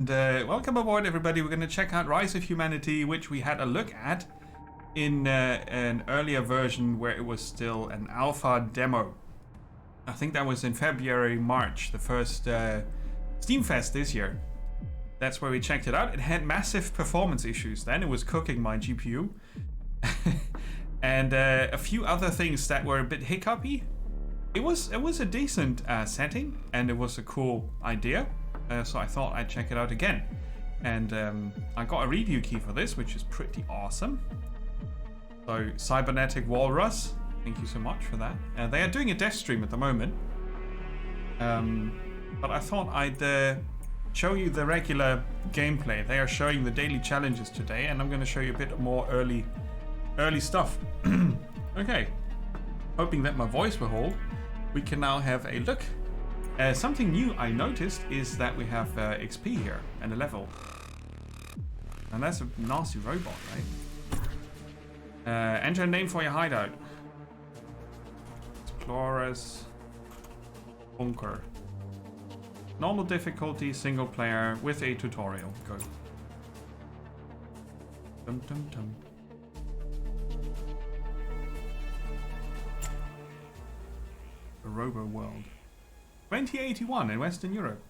Welcome aboard, everybody. We're going to check out Rise of Humanity, which we had a look at in an earlier version where it was still an alpha demo. I think that was in February, March, the first Steam Fest this year. That's where we checked it out. It had massive performance issues then. It was cooking my GPU. And a few other things that were a bit hiccupy. It was a decent setting, and it was a cool idea. So I thought I'd check it out again. And I got a review key for this, which is pretty awesome. So Cybernetic Walrus, thank you so much for that. They are doing a dev stream at the moment. But I thought I'd show you the regular gameplay. They are showing the daily challenges today, and I'm going to show you a bit more early stuff. Okay, hoping that my voice will hold. We can now have a look. Something new I noticed is that we have XP here and a level. And that's a nasty robot, right? Enter a name for your hideout. Explorers Bunker. Normal difficulty, single player with a tutorial. Go. Dum dum dum. The Robo World. 2081 in Western Europe.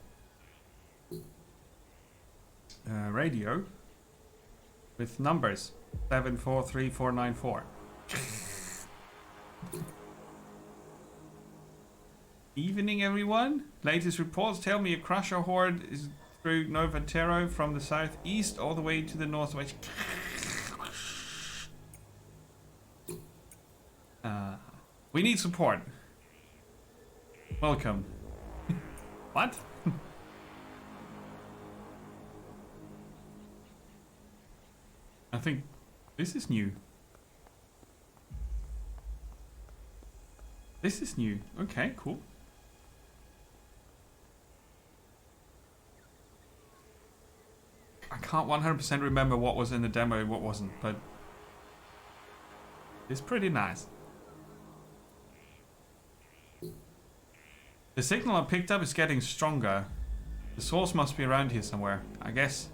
Radio with numbers 743494. Evening, everyone. Latest reports tell me a Crusher horde is through Novatero from the southeast all the way to the northwest. We need support. Welcome. What? I think this is new. This is new. Okay, cool. I can't 100% remember what was in the demo and what wasn't, but it's pretty nice. The signal I picked up is getting stronger. The source must be around here somewhere. I guess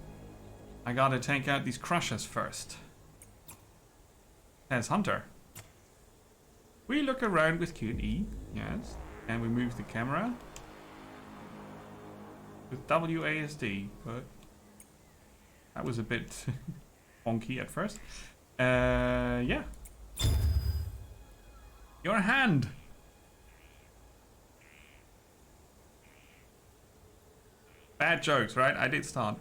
I gotta take out these crushers first. There's Hunter. We look around with Q and E, yes, and we move the camera with WASD, but that was a bit wonky at first. Yeah. Your hand. Bad jokes, right? I did start.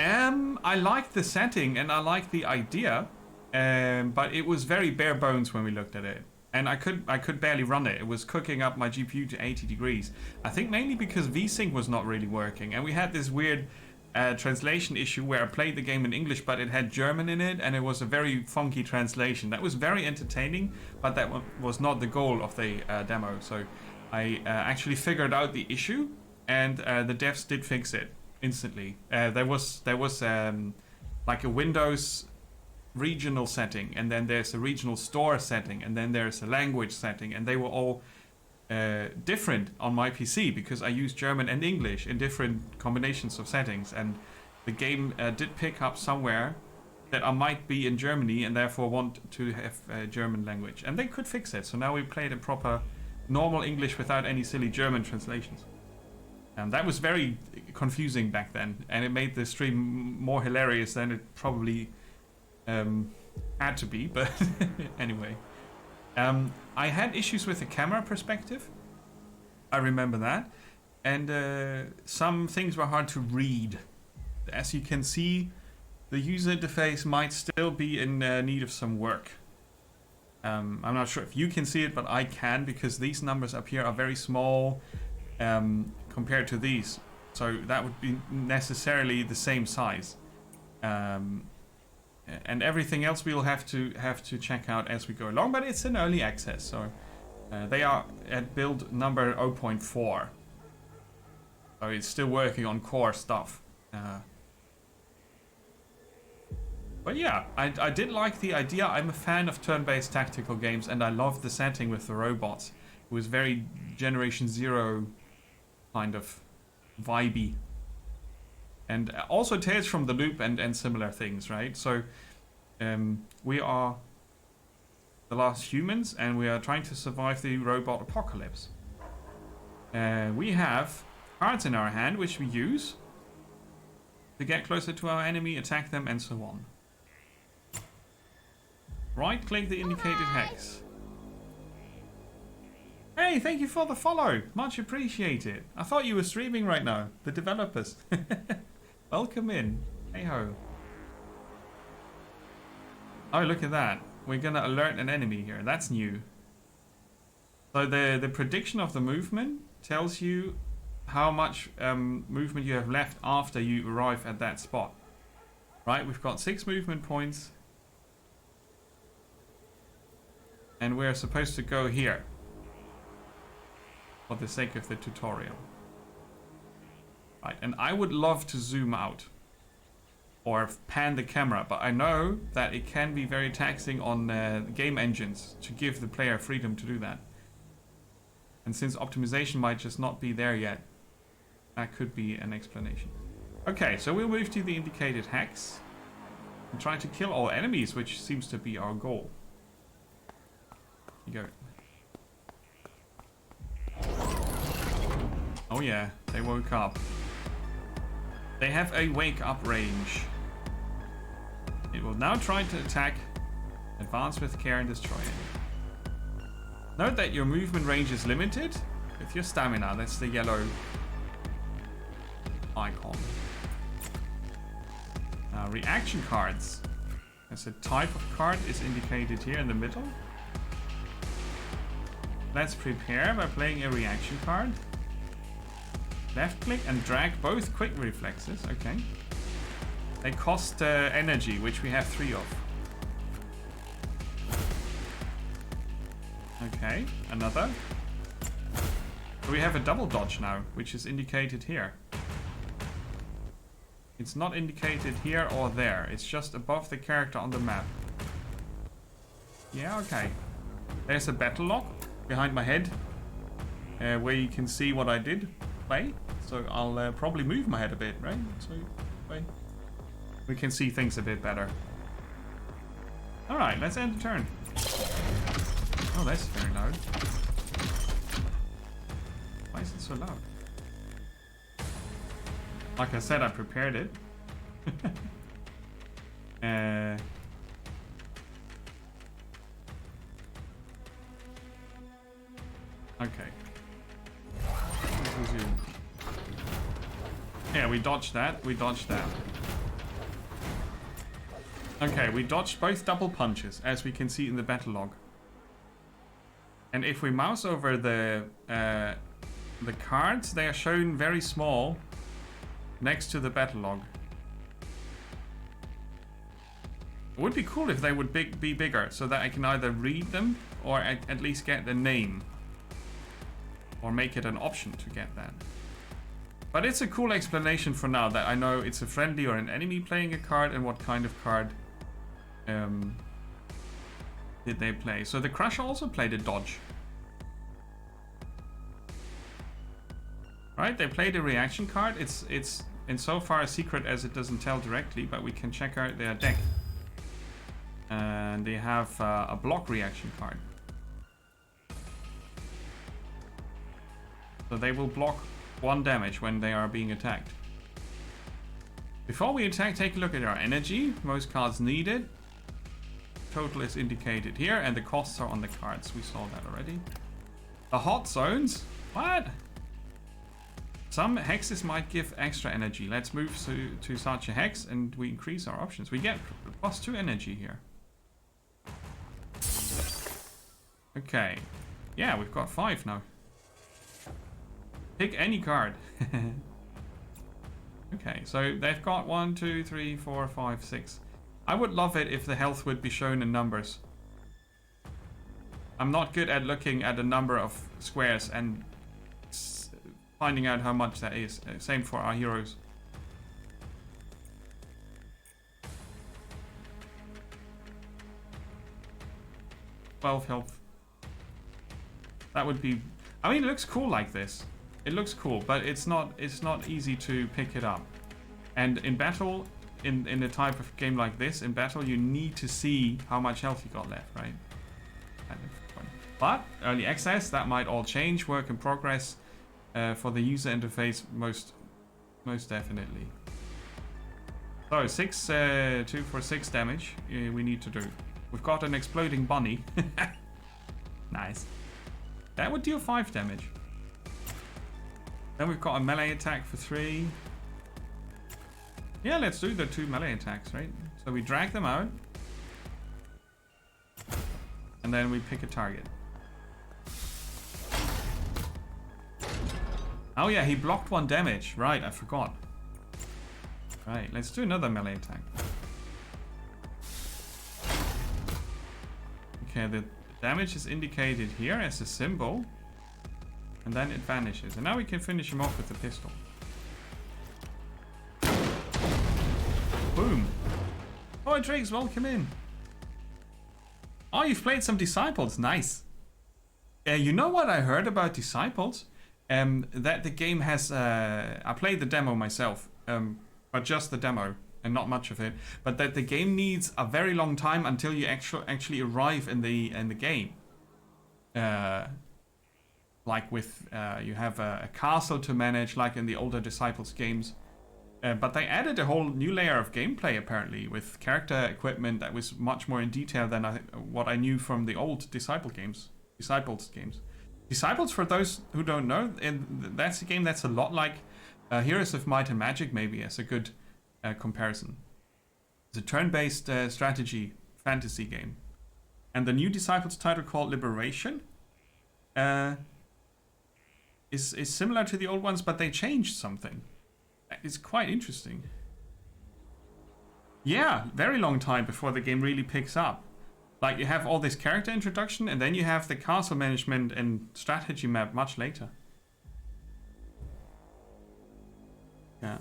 I liked the setting and I liked the idea, but it was very bare bones when we looked at it, and I could barely run it. It was cooking up my GPU to 80 degrees. I think mainly because VSync was not really working, and we had this weird translation issue where I played the game in English, but it had German in it, and it was a very funky translation. That was very entertaining, but that was not the goal of the demo. So I actually figured out the issue. And the devs did fix it instantly. There was like a Windows regional setting, and then there's a regional store setting, and then there's a language setting, and they were all different on my PC because I used German and English in different combinations of settings, and the game did pick up somewhere that I might be in Germany and therefore want to have German language, and they could fix it. So now we played in proper normal English without any silly German translations. And that was very confusing back then, and it made the stream more hilarious than it probably had to be, but anyway. I had issues with the camera perspective. I remember that. And some things were hard to read. As you can see, the user interface might still be in need of some work. I'm not sure if you can see it, but I can, because these numbers up here are very small. Compared to these, so that would be necessarily the same size, and everything else we'll have to check out as we go along. But it's in early access, so they are at build number 0.4, so it's still working on core stuff. But yeah, I did like the idea. I'm a fan of turn-based tactical games, and I love the setting with the robots. It was very Generation Zero kind of vibey. And also Tales from the Loop and similar things, right? So we are the last humans, and we are trying to survive the robot apocalypse. We have cards in our hand, which we use to get closer to our enemy, attack them, and so on. Right-click the indicated hex. Hey, thank you for the follow. Much appreciated. I thought you were streaming right now. The developers. Welcome in. Hey ho. Oh, look at that. We're gonna alert an enemy here. That's new. So the prediction of the movement tells you how much movement you have left after you arrive at that spot. Right, we've got 6 movement points. And we're supposed to go here. For the sake of the tutorial. Right, and I would love to zoom out. Or pan the camera, but I know that it can be very taxing on game engines to give the player freedom to do that. And since optimization might just not be there yet, that could be an explanation. Okay, so we'll move to the indicated hex and try to kill all enemies, which seems to be our goal. Here you go. Oh yeah, they woke up. They have a wake up range. It will now try to attack, advance with care, and destroy it. Note that your movement range is limited with your stamina. That's the yellow icon. Now, reaction cards. As a type of card is indicated here in the middle. Let's prepare by playing a reaction card. Left click and drag both quick reflexes. Okay. They cost energy, which we have 3 of. Okay, another. So we have a double dodge now, which is indicated here. It's not indicated here or there. It's just above the character on the map. Yeah, okay. There's a battle log behind my head, where you can see what I did play. So I'll probably move my head a bit, right? So wait. We can see things a bit better. Alright, let's end the turn. Oh, that's very loud. Why is it so loud? Like I said, I prepared it. Okay. Let's resume. Yeah, we dodged that. We dodged that. Okay, we dodged both double punches, as we can see in the battle log. And if we mouse over the cards, they are shown very small next to the battle log. It would be cool if they would be bigger, so that I can either read them or at least get the name. Or make it an option to get that. But it's a cool explanation for now that I know it's a friendly or an enemy playing a card and what kind of card did they play. So the Crusher also played a dodge. Right, they played a reaction card. It's in so far a secret as it doesn't tell directly, but we can check out their deck. And they have a block reaction card. So they will block 1 damage when they are being attacked. Before we attack, take a look at our energy. Most cards needed. Total is indicated here, and the costs are on the cards. We saw that already. The hot zones? What? Some hexes might give extra energy. Let's move to such a hex, and we increase our options. We get +2 energy here. Okay. Yeah, we've got 5 now. Pick any card. Okay, so they've got 1, 2, 3, 4, 5, 6. I would love it if the health would be shown in numbers. I'm not good at looking at a number of squares and finding out how much that is. Same for our heroes. $12 health. That would be... I mean, it looks cool like this. It looks cool, but it's not easy to pick it up. And in battle, in a type of game like this, in battle you need to see how much health you got left, right? But early access, that might all change. Work in progress for the user interface, most definitely. So 2 for 6 damage we need to do. We've got an exploding bunny. Nice. That would deal 5 damage. Then we've got a melee attack for 3. Yeah, let's do the 2 melee attacks, right? So we drag them out. And then we pick a target. Oh yeah, he blocked 1 damage. Right, I forgot. Right, let's do another melee attack. Okay, the damage is indicated here as a symbol. And then it vanishes. And now we can finish him off with the pistol. Boom. Oh, Driggs, welcome in. Oh, you've played some Disciples. Nice. You know what I heard about Disciples? That the game has... I played the demo myself. But just the demo. And not much of it. But that the game needs a very long time until you actually arrive in the game. Like with... you have a castle to manage, like in the older Disciples games. But they added a whole new layer of gameplay, apparently, with character equipment that was much more in detail than what I knew from the old Disciples games. Disciples, for those who don't know, that's a game that's a lot like Heroes of Might and Magic, maybe, as a good comparison. It's a turn-based strategy fantasy game. And the new Disciples title, called Liberation, is similar to the old ones, but they changed something. It's quite interesting. Yeah, very long time before the game really picks up. Like, you have all this character introduction, and then you have the castle management and strategy map much later. Yeah.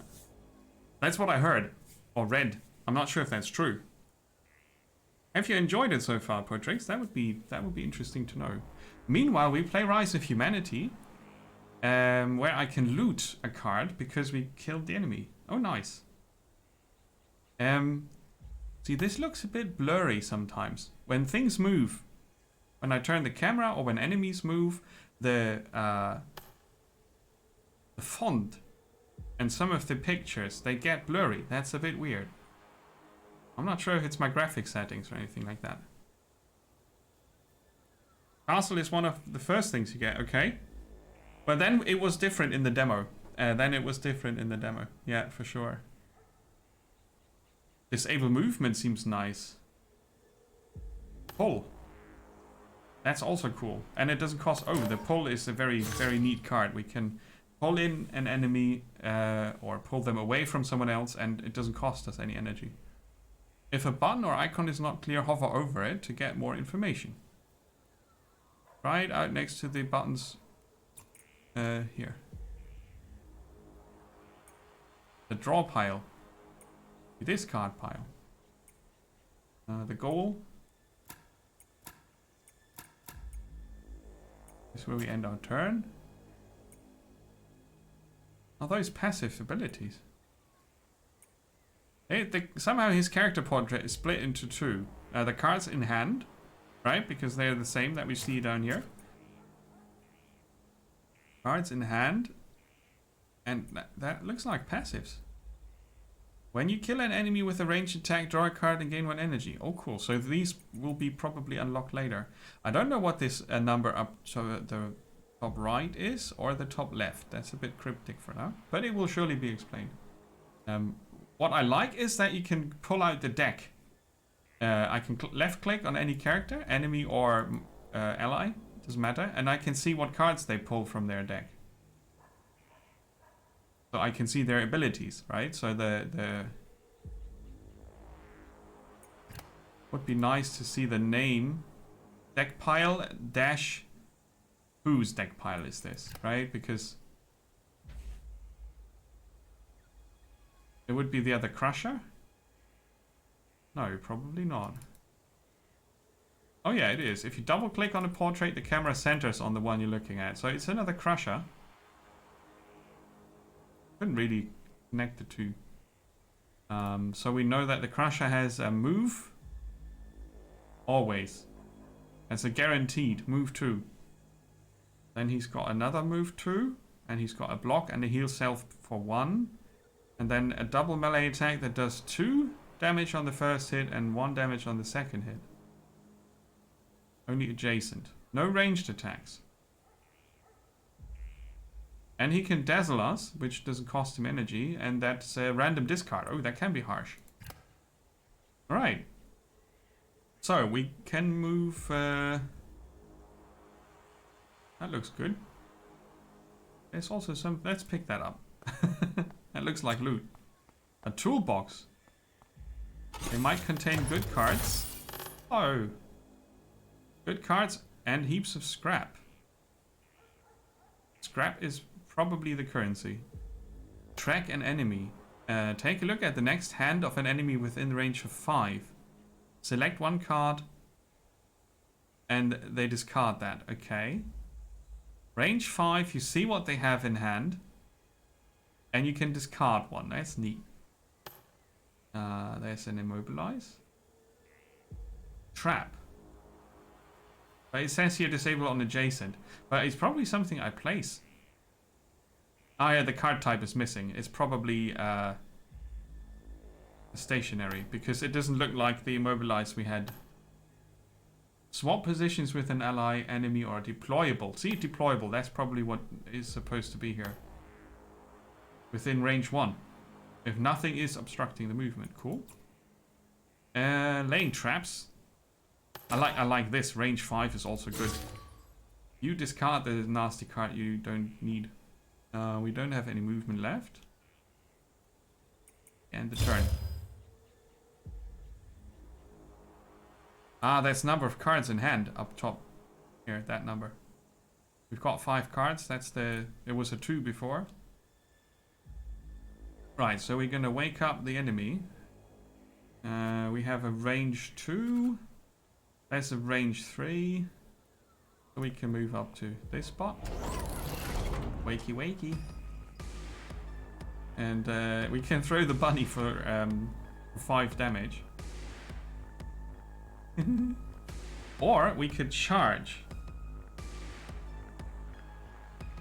That's what I heard. Or read. I'm not sure if that's true. Have you enjoyed it so far, Portrix? That would be interesting to know. Meanwhile, we play Rise of Humanity. Where I can loot a card because we killed the enemy. Oh, nice. See, this looks a bit blurry sometimes. When things move, when I turn the camera or when enemies move, the font and some of the pictures, they get blurry. That's a bit weird. I'm not sure if it's my graphic settings or anything like that. Castle is one of the first things you get, okay. But then it was different in the demo. Yeah, for sure. Disable movement seems nice. Pull. That's also cool. And it doesn't cost... Oh, the pull is a very, very neat card. We can pull in an enemy or pull them away from someone else, and it doesn't cost us any energy. If a button or icon is not clear, hover over it to get more information. Right out next to the buttons... here. The draw pile. The discard pile. The goal. This is where we end our turn. Are those passive abilities? Somehow his character portrait is split into 2. The cards in hand, right? Because they're the same that we see down here. Cards in hand, and that looks like passives. When you kill an enemy with a ranged attack, draw a card and gain 1 energy. Oh, cool. So these will be probably unlocked later. I don't know what this number up to the top right is, or the top left. That's a bit cryptic for now, but it will surely be explained. What I like is that you can pull out the deck. I can left click on any character, enemy or ally. Doesn't matter, and I can see what cards they pull from their deck. So I can see their abilities, right? So the would be nice to see the name deck pile dash whose deck pile is this, right? Because it would be the other Crusher. No, probably not. Oh yeah, it is. If you double click on a portrait, the camera centers on the one you're looking at. So it's another Crusher. Couldn't really connect the two. So we know that the Crusher has a move. Always. That's a guaranteed move 2. Then he's got another move 2. And he's got a block and a heal self for 1. And then a double melee attack that does 2 damage on the first hit and 1 damage on the second hit. Only adjacent. No ranged attacks. And he can dazzle us, which doesn't cost him energy, and that's a random discard. Oh, that can be harsh. Alright. So, we can move... that looks good. There's also some... Let's pick that up. That looks like loot. A toolbox. They might contain good cards. Oh. Good cards and heaps of scrap. Scrap is probably the currency. Track an enemy. Take a look at the next hand of an enemy within range of 5. Select one card and they discard that. Okay. Range 5, you see what they have in hand and you can discard one. That's neat. There's an immobilize. Trap. But it says here disable on adjacent. But it's probably something I place. Oh yeah, the card type is missing. It's probably stationary. Because it doesn't look like the immobilize we had. Swap positions with an ally, enemy, or deployable. See, deployable. That's probably what is supposed to be here. Within range 1. If nothing is obstructing the movement. Cool. Laying traps. I like this. Range 5 is also good. You discard the nasty card you don't need. We don't have any movement left. And the turn. Ah, that's number of cards in hand up top. Here, that number. We've got 5 cards. That's the... It was a 2 before. Right, so we're gonna wake up the enemy. We have a range 2. That's a range 3. So we can move up to this spot. Wakey wakey. And we can throw the bunny for 5 damage. Or we could charge.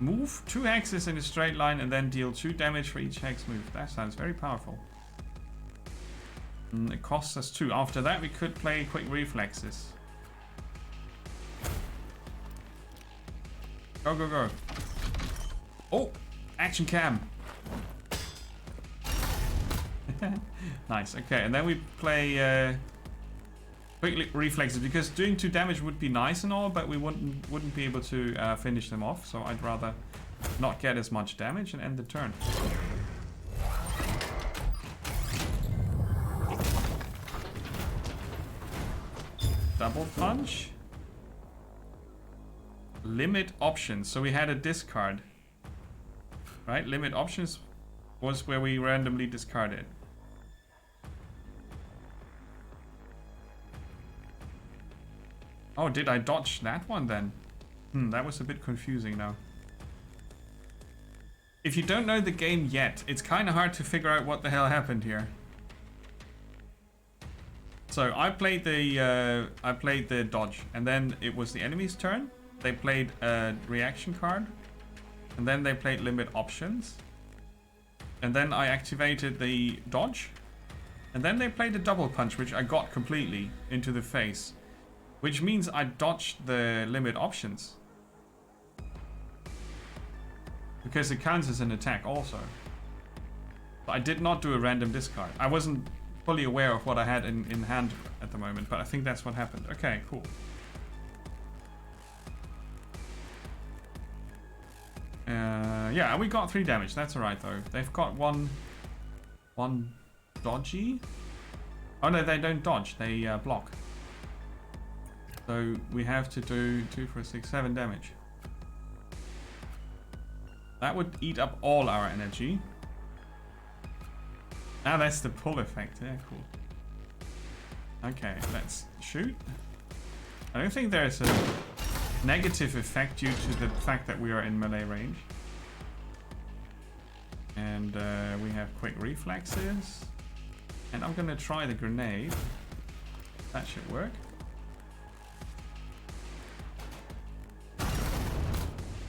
Move 2 hexes in a straight line and then deal 2 damage for each hex move. That sounds very powerful. It costs us 2. After that we could play quick reflexes. Go, go, go. Oh! Action cam! Nice, okay. And then we play quick reflexes, because doing 2 damage would be nice and all, but we wouldn't be able to finish them off, so I'd rather not get as much damage and end the turn. Double punch. Limit options. So we had a discard. Right? Limit options was where we randomly discarded. Oh, did I dodge that one then? That was a bit confusing now. If you don't know the game yet, it's kind of hard to figure out what the hell happened here. So I played the dodge, and then it was the enemy's turn. They played a reaction card, and then they played limit options, and then I activated the dodge, and then they played a double punch, which I got completely into the face, which means I dodged the limit options because it counts as an attack also. But I did not do a random discard. I wasn't fully aware of what I had in hand at the moment, but I think that's what happened. Okay, cool. Yeah, we got 3 damage. That's alright though. They've got one dodgy. Oh no, they don't dodge. They block. So we have to do 2, 4, 6, 7 damage. That would eat up all our energy. Ah, that's the pull effect. Yeah, cool. Okay, let's shoot. I don't think there's a negative effect due to the fact that we are in melee range. And we have quick reflexes. And I'm gonna try the grenade. That should work.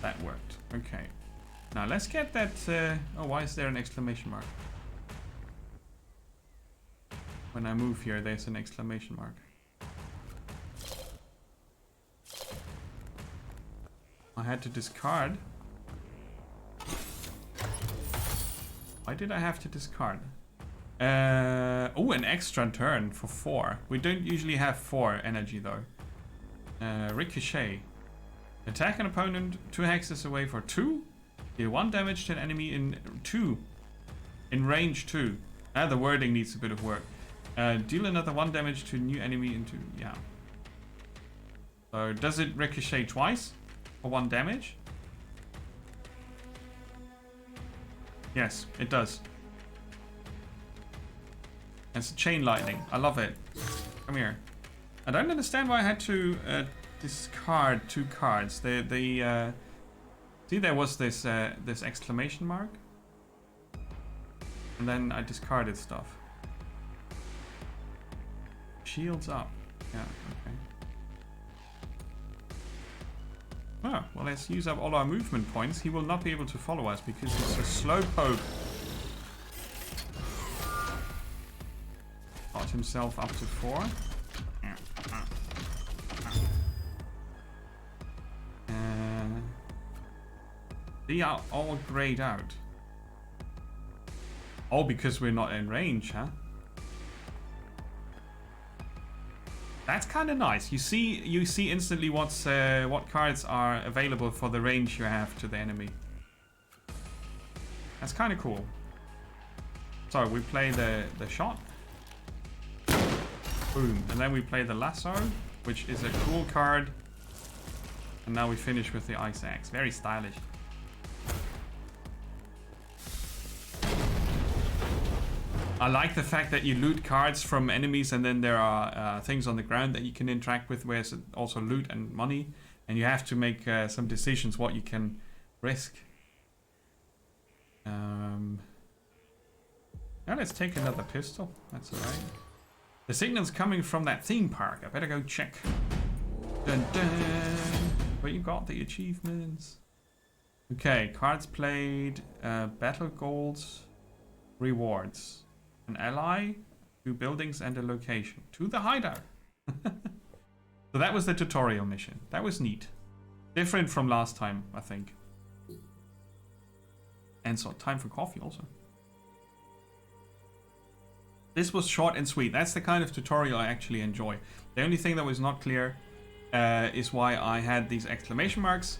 That worked. Okay. Now let's get that... oh, why is there an exclamation mark? When I move here, there's an exclamation mark. I had to discard. Why did I have to discard? Oh, an extra turn for 4. We don't usually have 4 energy though. Ricochet. Attack an opponent 2 hexes away for 2. Deal 1 damage to an enemy in 2. In range 2. The wording needs a bit of work. Deal another 1 damage to a new enemy into... Yeah. So does it ricochet twice? For 1 damage? Yes, it does. It's chain lightning. I love it. Come here. I don't understand why I had to discard 2 cards. See, there was this this exclamation mark, and then I discarded stuff. Shields up. Yeah. Okay. Oh, well, let's use up all our movement points. He will not be able to follow us because it's a slow poke. Got himself up to 4. They are all grayed out. Oh, because we're not in range, huh? That's kind of nice. You see instantly what's what cards are available for the range you have to the enemy. That's kind of cool. So we play the shot. Boom. And then we play the lasso, which is a cool card. And now we finish with the ice axe. Very stylish. I like the fact that you loot cards from enemies and then there are things on the ground that you can interact with, where it's also loot and money. And you have to make some decisions what you can risk. Now let's take another pistol. That's alright. The signal's coming from that theme park. I better go check. Dun dun! But you got the achievements. Okay, cards played, battle goals, rewards. An ally, 2 buildings and a location. To the hideout. So that was the tutorial mission. That was neat. Different from last time, I think. And so time for coffee also. This was short and sweet. That's the kind of tutorial I actually enjoy. The only thing that was not clear is why I had these exclamation marks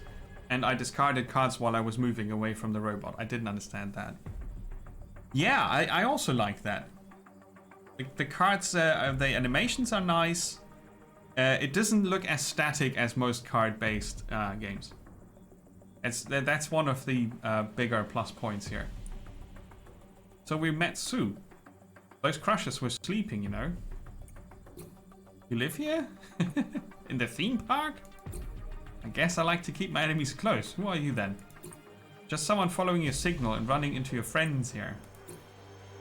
and I discarded cards while I was moving away from the robot. I didn't understand that. Yeah, I also like that. The cards, the animations are nice. It doesn't look as static as most card-based games. That's one of the bigger plus points here. So we met Sue. Those crushers were sleeping, you know. You live here? In the theme park? I guess I like to keep my enemies close. Who are you then? Just someone following your signal and running into your friends here.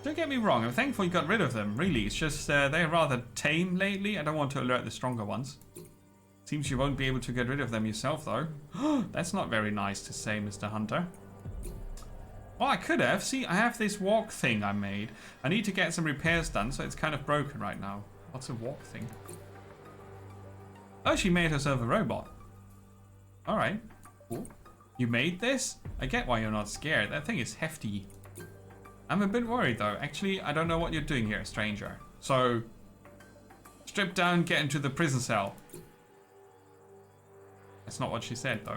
Don't get me wrong, I'm thankful you got rid of them, really. It's just they're rather tame lately. I don't want to alert the stronger ones. Seems you won't be able to get rid of them yourself, though. That's not very nice to say, Mr. Hunter. Well, I could have. See, I have this walk thing I made. I need to get some repairs done, so it's kind of broken right now. What's a walk thing? Oh, she made herself a robot. Alright. Cool. You made this? I get why you're not scared. That thing is hefty. I'm a bit worried though. Actually, I don't know what you're doing here, stranger. So, strip down, get into the prison cell. That's not what she said though.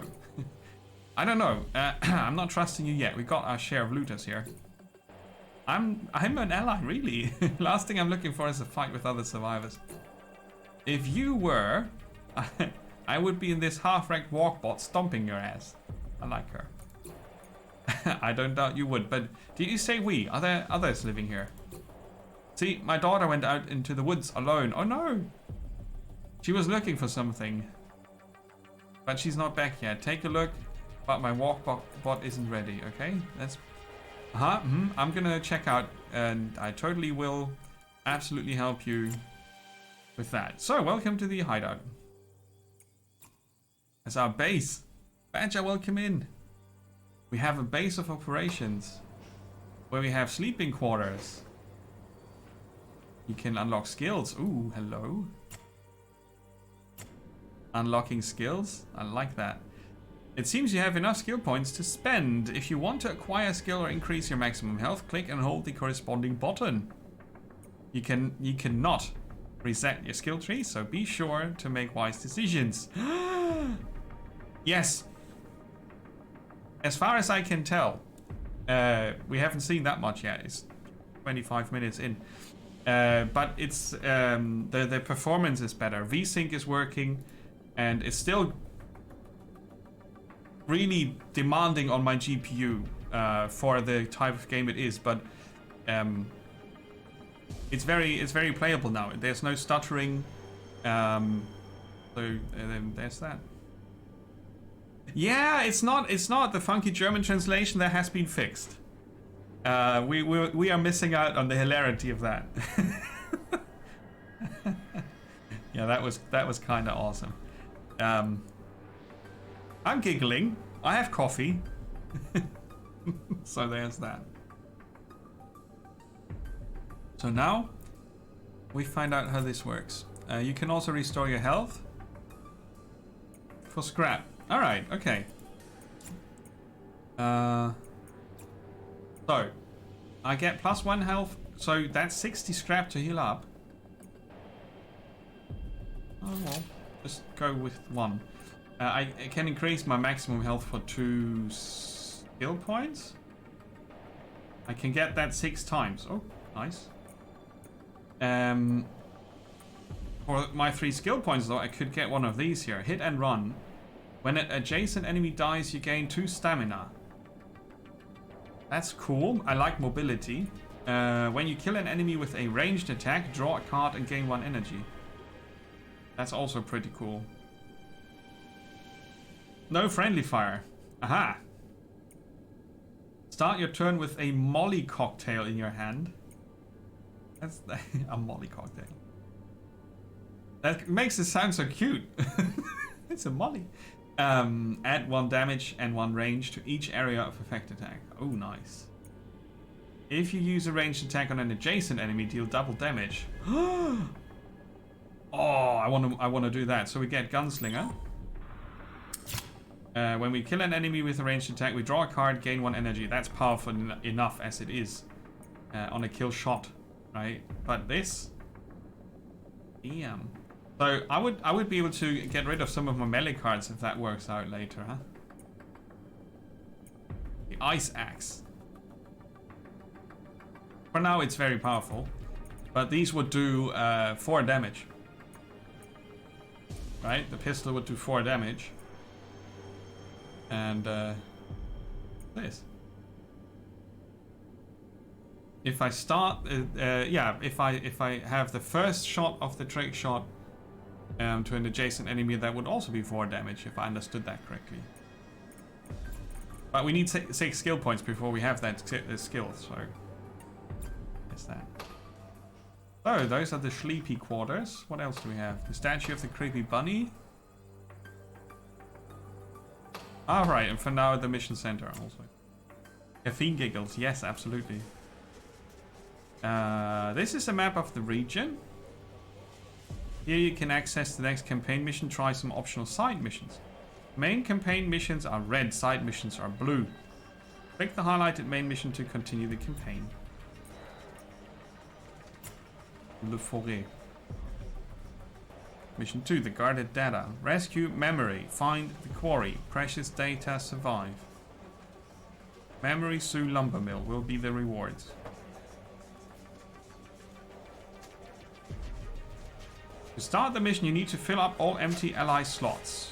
I don't know. I'm not trusting you yet. We got our share of looters here. I'm an ally, really. Last thing I'm looking for is a fight with other survivors. If you were, I would be in this half-wrecked walkbot stomping your ass. I like her. I don't doubt you would, but did you say we? Are there others living here? See, my daughter went out into the woods alone. Oh no! She was looking for something. But she's not back yet. Take a look, but my walkbot isn't ready, okay? That's... I'm gonna check out, and I totally will absolutely help you with that. So, welcome to the hideout. That's our base. Badger, welcome in. We have a base of operations where we have sleeping quarters. You can unlock skills. Ooh, hello. Unlocking skills. I like that. It seems you have enough skill points to spend. If you want to acquire a skill or increase your maximum health, click and hold the corresponding button. You cannot reset your skill tree, so be sure to make wise decisions. Yes. As far as I can tell, we haven't seen that much yet. It's 25 minutes in. But it's the performance is better. VSync is working, and it's still really demanding on my GPU for the type of game it is. But it's very playable now. There's no stuttering. So there's that. Yeah, it's not the funky German translation that has been fixed. We are missing out on the hilarity of that. Yeah, that was kind of awesome. I'm giggling. I have coffee. So there's that. So now we find out how this works. You can also restore your health for scrap. All right. Okay. So I get +1 health. So that's 60 scrap to heal up. Oh well, just go with 1. I can increase my maximum health for 2 skill points. I can get that 6 times. Oh, nice. For my 3 skill points though, I could get one of these here. Hit and run. When an adjacent enemy dies, you gain 2 stamina. That's cool. I like mobility. When you kill an enemy with a ranged attack, draw a card and gain 1 energy. That's also pretty cool. No friendly fire. Aha. Start your turn with a Molly cocktail in your hand. That's a Molly cocktail. That makes it sound so cute. It's a Molly. Add 1 damage and 1 range to each area of effect attack. Oh, nice. If you use a ranged attack on an adjacent enemy, deal double damage. Oh, I want to do that. So we get Gunslinger. When we kill an enemy with a ranged attack, we draw a card, gain 1 energy. That's powerful enough as it is on a kill shot, right? But this, damn. So I would be able to get rid of some of my melee cards if that works out later, huh? The Ice Axe. For now, it's very powerful, but these would do 4 damage. Right? The pistol would do 4 damage. And this. If I start, yeah, if I have the first shot of the trick shot to an adjacent enemy, that would also be 4 damage, if I understood that correctly. But we need 6 skill points before we have that skill, so that's that. So those are the sleepy quarters. What else do we have? The statue of the creepy bunny. Alright, and for now the mission center also. Caffeine giggles, yes, absolutely. This is a map of the region. Here you can access the next campaign mission, try some optional side missions. Main campaign missions are red, side missions are blue. Click the highlighted main mission to continue the campaign. Le Forêt. Mission 2, the guarded data. Rescue memory. Find the quarry. Precious data survive. Memory Sioux Lumber Mill will be the rewards. To start the mission, you need to fill up all empty ally slots.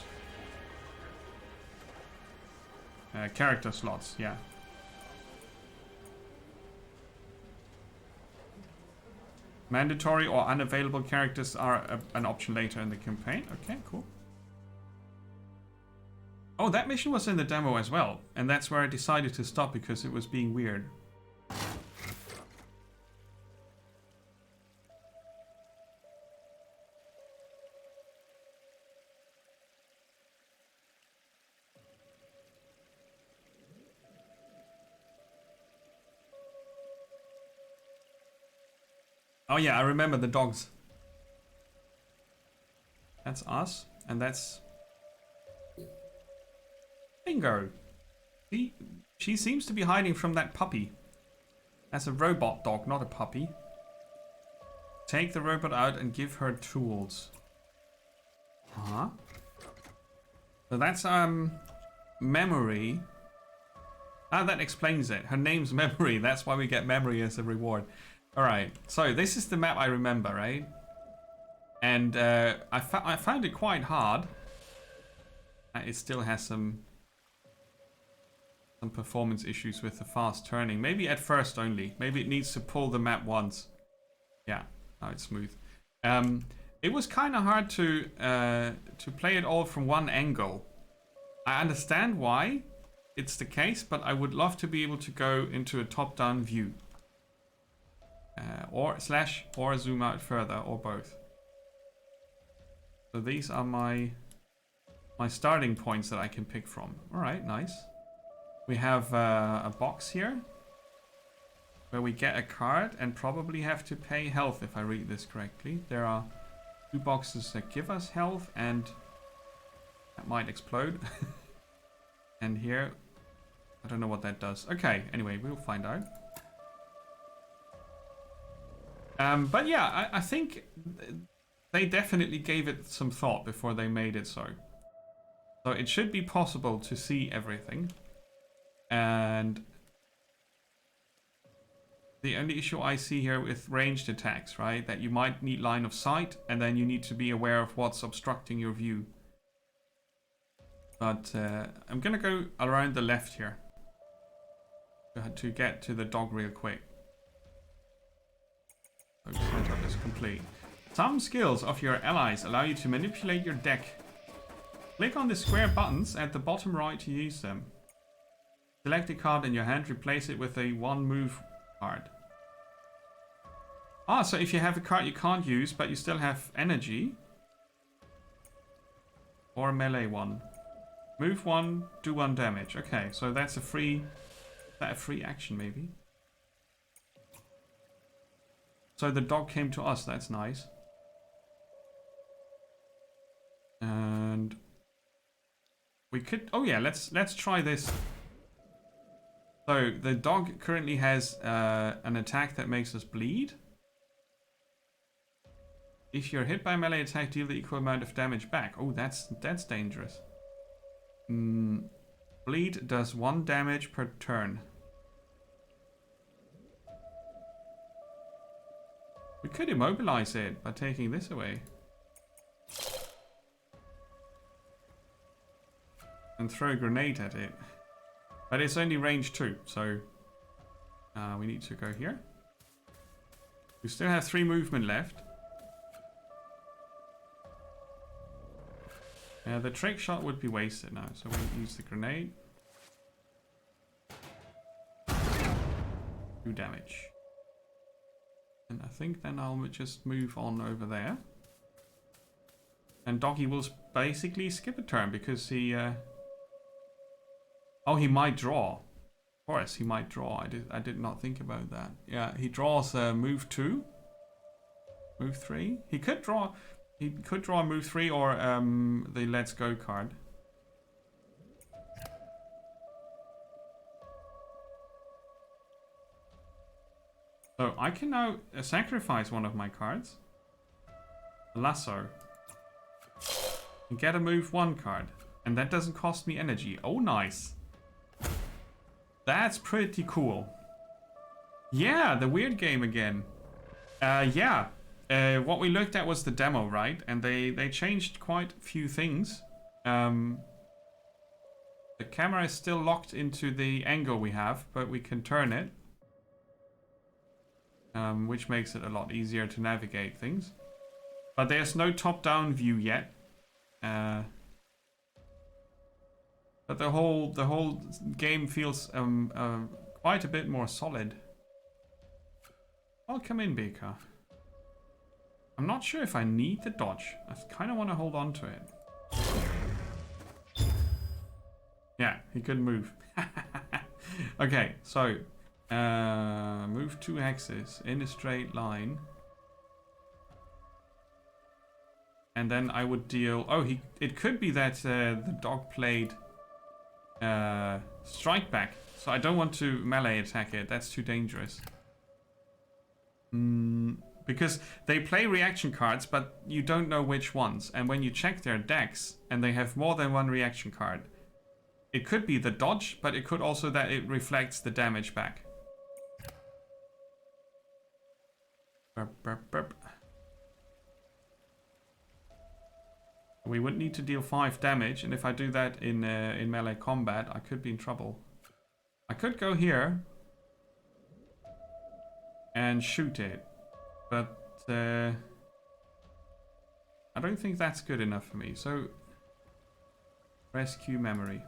Character slots, yeah. Mandatory or unavailable characters are an option later in the campaign. Okay, cool. Oh, that mission was in the demo as well. And that's where I decided to stop because it was being weird. Oh yeah, I remember the dogs. That's us, and that's Bingo. She seems to be hiding from that puppy. That's a robot dog, not a puppy. Take the robot out and give her tools. Huh? So that's Memory. Ah, that explains it. Her name's Memory. That's why we get Memory as a reward. Alright, so this is the map I remember, right? And I found it quite hard. It still has some performance issues with the fast turning. Maybe at first only. Maybe it needs to pull the map once. Yeah, now it's smooth. It was kind of hard to play it all from one angle. I understand why it's the case, but I would love to be able to go into a top-down view. Or zoom out further, or both. So these are my starting points that I can pick from. Alright, nice. We have a box here where we get a card and probably have to pay health if I read this correctly. There are 2 boxes that give us health and that might explode. And here, I don't know what that does. Okay, anyway, we'll find out. But yeah, I think they definitely gave it some thought before they made it so. So it should be possible to see everything. And the only issue I see here with ranged attacks, right? That you might need line of sight, and then you need to be aware of what's obstructing your view. But I'm gonna go around the left here to get to the dog real quick. So setup is complete. Some skills of your allies allow you to manipulate your deck. Click on the square buttons at the bottom right to use them. Select a card in your hand, replace it with a 1-move card. Ah, so if you have a card you can't use, but you still have energy. Or a melee one. Move 1, do 1 damage. Okay, so that's a free action maybe. So the dog came to us, that's nice. And we could, oh yeah, let's try this. So the dog currently has an attack that makes us bleed. If you're hit by a melee attack, deal the equal amount of damage back. Oh, that's dangerous. Bleed does 1 damage per turn. We could immobilize it by taking this away. And throw a grenade at it. But it's only range 2, so we need to go here. We still have 3 movement left. The trick shot would be wasted now, so we'll use the grenade. 2 damage. And I think then I'll just move on over there. And Doggy will basically skip a turn because he... Oh, he might draw. Of course, he might draw. I did not think about that. Yeah, he draws move 2. Move 3. He could draw move 3 or the let's go card. So I can now sacrifice one of my cards. Lasso. And get a move 1 card. And that doesn't cost me energy. Oh, nice. That's pretty cool. Yeah, the weird game again. Yeah. What we looked at was the demo, right? And they changed quite a few things. The camera is still locked into the angle we have, but we can turn it. Which makes it a lot easier to navigate things. But there's no top-down view yet. But the whole game feels quite a bit more solid. Welcome in, Baker. I'm not sure if I need the dodge. I kind of want to hold on to it. Yeah, he couldn't move. Okay, so move 2 hexes in a straight line. And then I would deal... Oh, it could be that the dog played strike back. So I don't want to melee attack it. That's too dangerous. Because they play reaction cards, but you don't know which ones. And when you check their decks, and they have more than one reaction card, it could be the dodge, but it could also that it reflects the damage back. Burp, burp, burp. We would need to deal 5 damage, and if I do that in melee combat, I could be in trouble. I could go here and shoot it, but I don't think that's good enough for me. So rescue memory.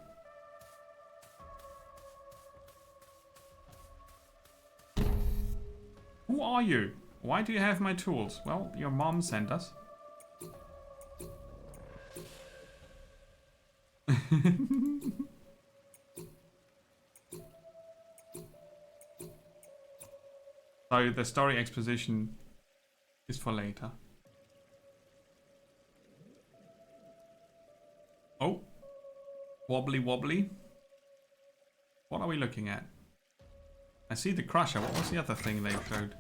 Who are you? Why do you have my tools? Well, your mom sent us. So the story exposition is for later. Oh, wobbly wobbly. What are we looking at? I see the crusher. What was the other thing they showed?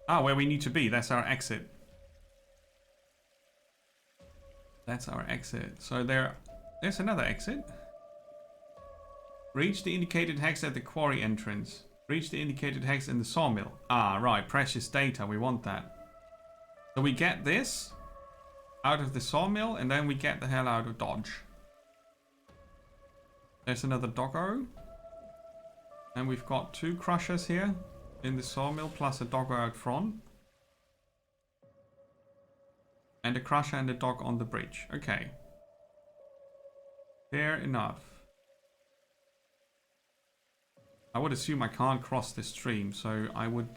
Ah, where we need to be. That's our exit. That's our exit. So there's another exit. Reach the indicated hex at the quarry entrance. Reach the indicated hex in the sawmill. Ah, right. Precious data. We want that. So we get this out of the sawmill, and then we get the hell out of Dodge. There's another doggo. And we've got 2 crushers here in the sawmill, plus a doggo out front. And a crusher and a dog on the bridge. Okay. Fair enough. I would assume I can't cross this stream, so I would...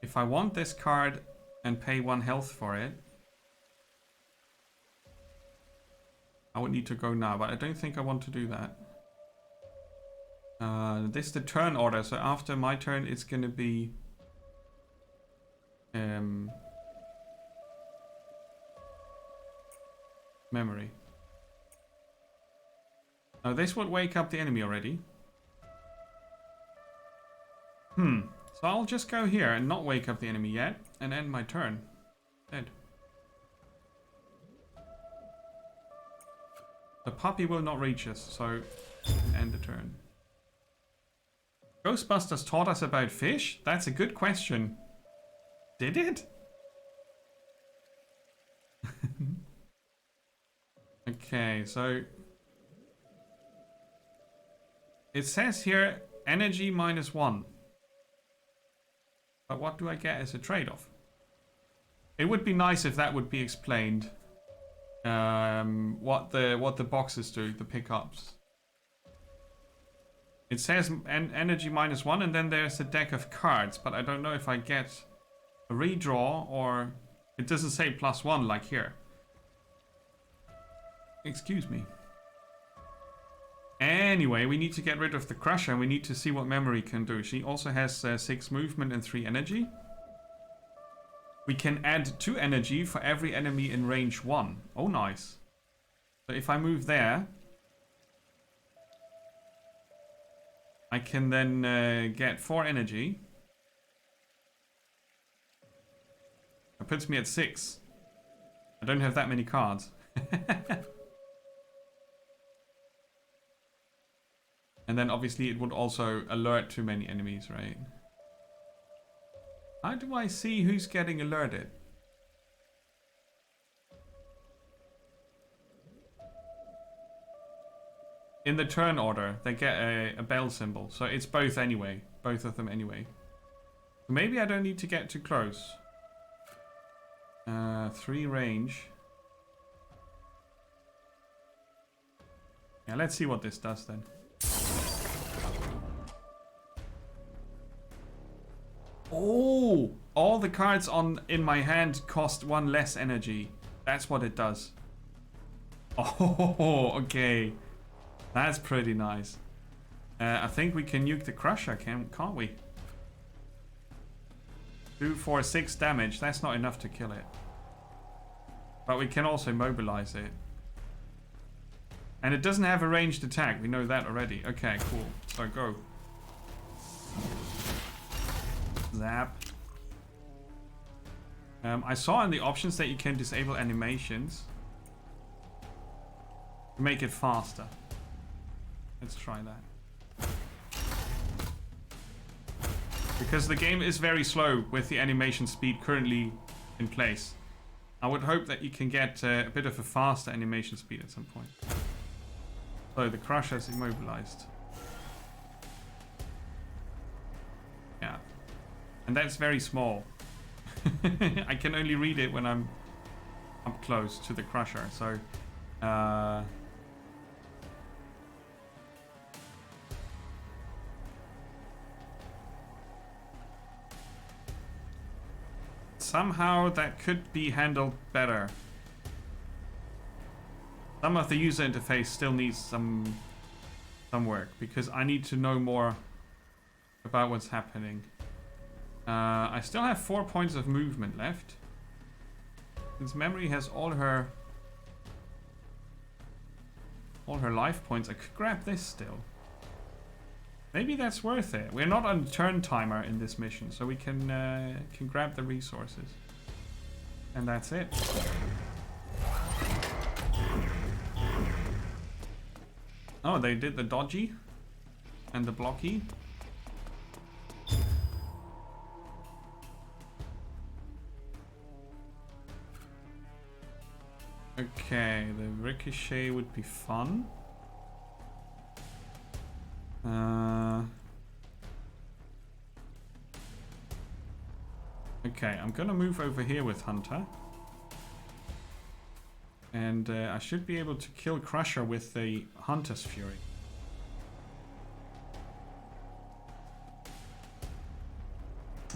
If I want this card and pay 1 health for it, I would need to go now, but I don't think I want to do that. This is the turn order, so after my turn it's gonna be... memory. Now this would wake up the enemy already. So I'll just go here and not wake up the enemy yet, and end my turn. Dead. The puppy will not reach us, so end the turn. Ghostbusters taught us about fish? That's a good question. Did it? Okay, so it says here energy -1. But what do I get as a trade-off? It would be nice if that would be explained. What the boxes do, the pickups. It says energy -1, and then there's a deck of cards, but I don't know if I get a redraw or it doesn't say +1 like here. Excuse me. Anyway, we need to get rid of the crusher and we need to see what memory can do. She also has 6 movement and 3 energy. We can add 2 energy for every enemy in range 1. Oh, nice. So if I move there, I can then get 4 energy. That puts me at 6. I don't have that many cards. And then obviously it would also alert too many enemies, right? How do I see who's getting alerted? In the turn order, they get a bell symbol. So it's both anyway. Both of them anyway. So maybe I don't need to get too close. 3 range. Yeah, let's see what this does then. Oh, all the cards in my hand cost 1 less energy. That's what it does. Oh, okay. That's pretty nice. I think we can nuke the crusher, can't we? 2, 4, 6 damage. That's not enough to kill it. But we can also mobilize it. And it doesn't have a ranged attack. We know that already. Okay, cool. So go. Zap. I saw in the options that you can disable animations to make it faster. Let's try that. Because the game is very slow with the animation speed currently in place. I would hope that you can get a bit of a faster animation speed at some point. So the Crusher is immobilized. Yeah. And that's very small. I can only read it when I'm up close to the Crusher. So somehow that could be handled better. Some of the user interface still needs some work because I need to know more about what's happening. I still have 4 points of movement left. Since Memory has all her life points, I could grab this still. Maybe that's worth it. We're not on turn timer in this mission, so we can grab the resources. And that's it. Oh, they did the dodgy and the blocky. Okay, the ricochet would be fun. Okay, I'm gonna move over here with Hunter. And I should be able to kill Crusher with the Hunter's Fury.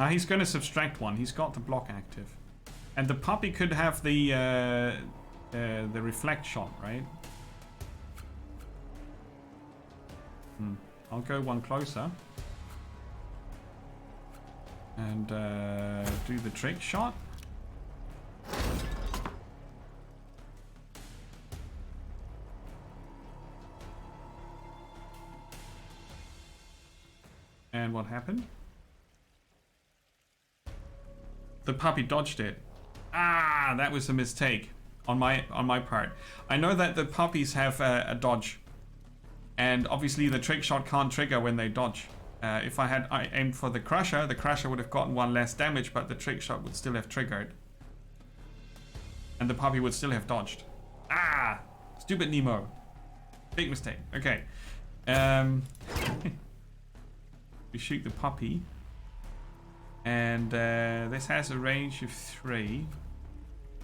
He's gonna subtract one. He's got the block active. And the puppy could have the reflect shot, right? I'll go one closer. And do the trick shot. And what happened? The puppy dodged it. Ah, that was a mistake on my part. I know that the puppies have a dodge, and obviously the trick shot can't trigger when they dodge. If I aimed for the Crusher would have gotten one less damage, but the trick shot would still have triggered, and the puppy would still have dodged. Ah, stupid Nemo. Big mistake. Okay. We shoot the puppy, and this has a range of 3.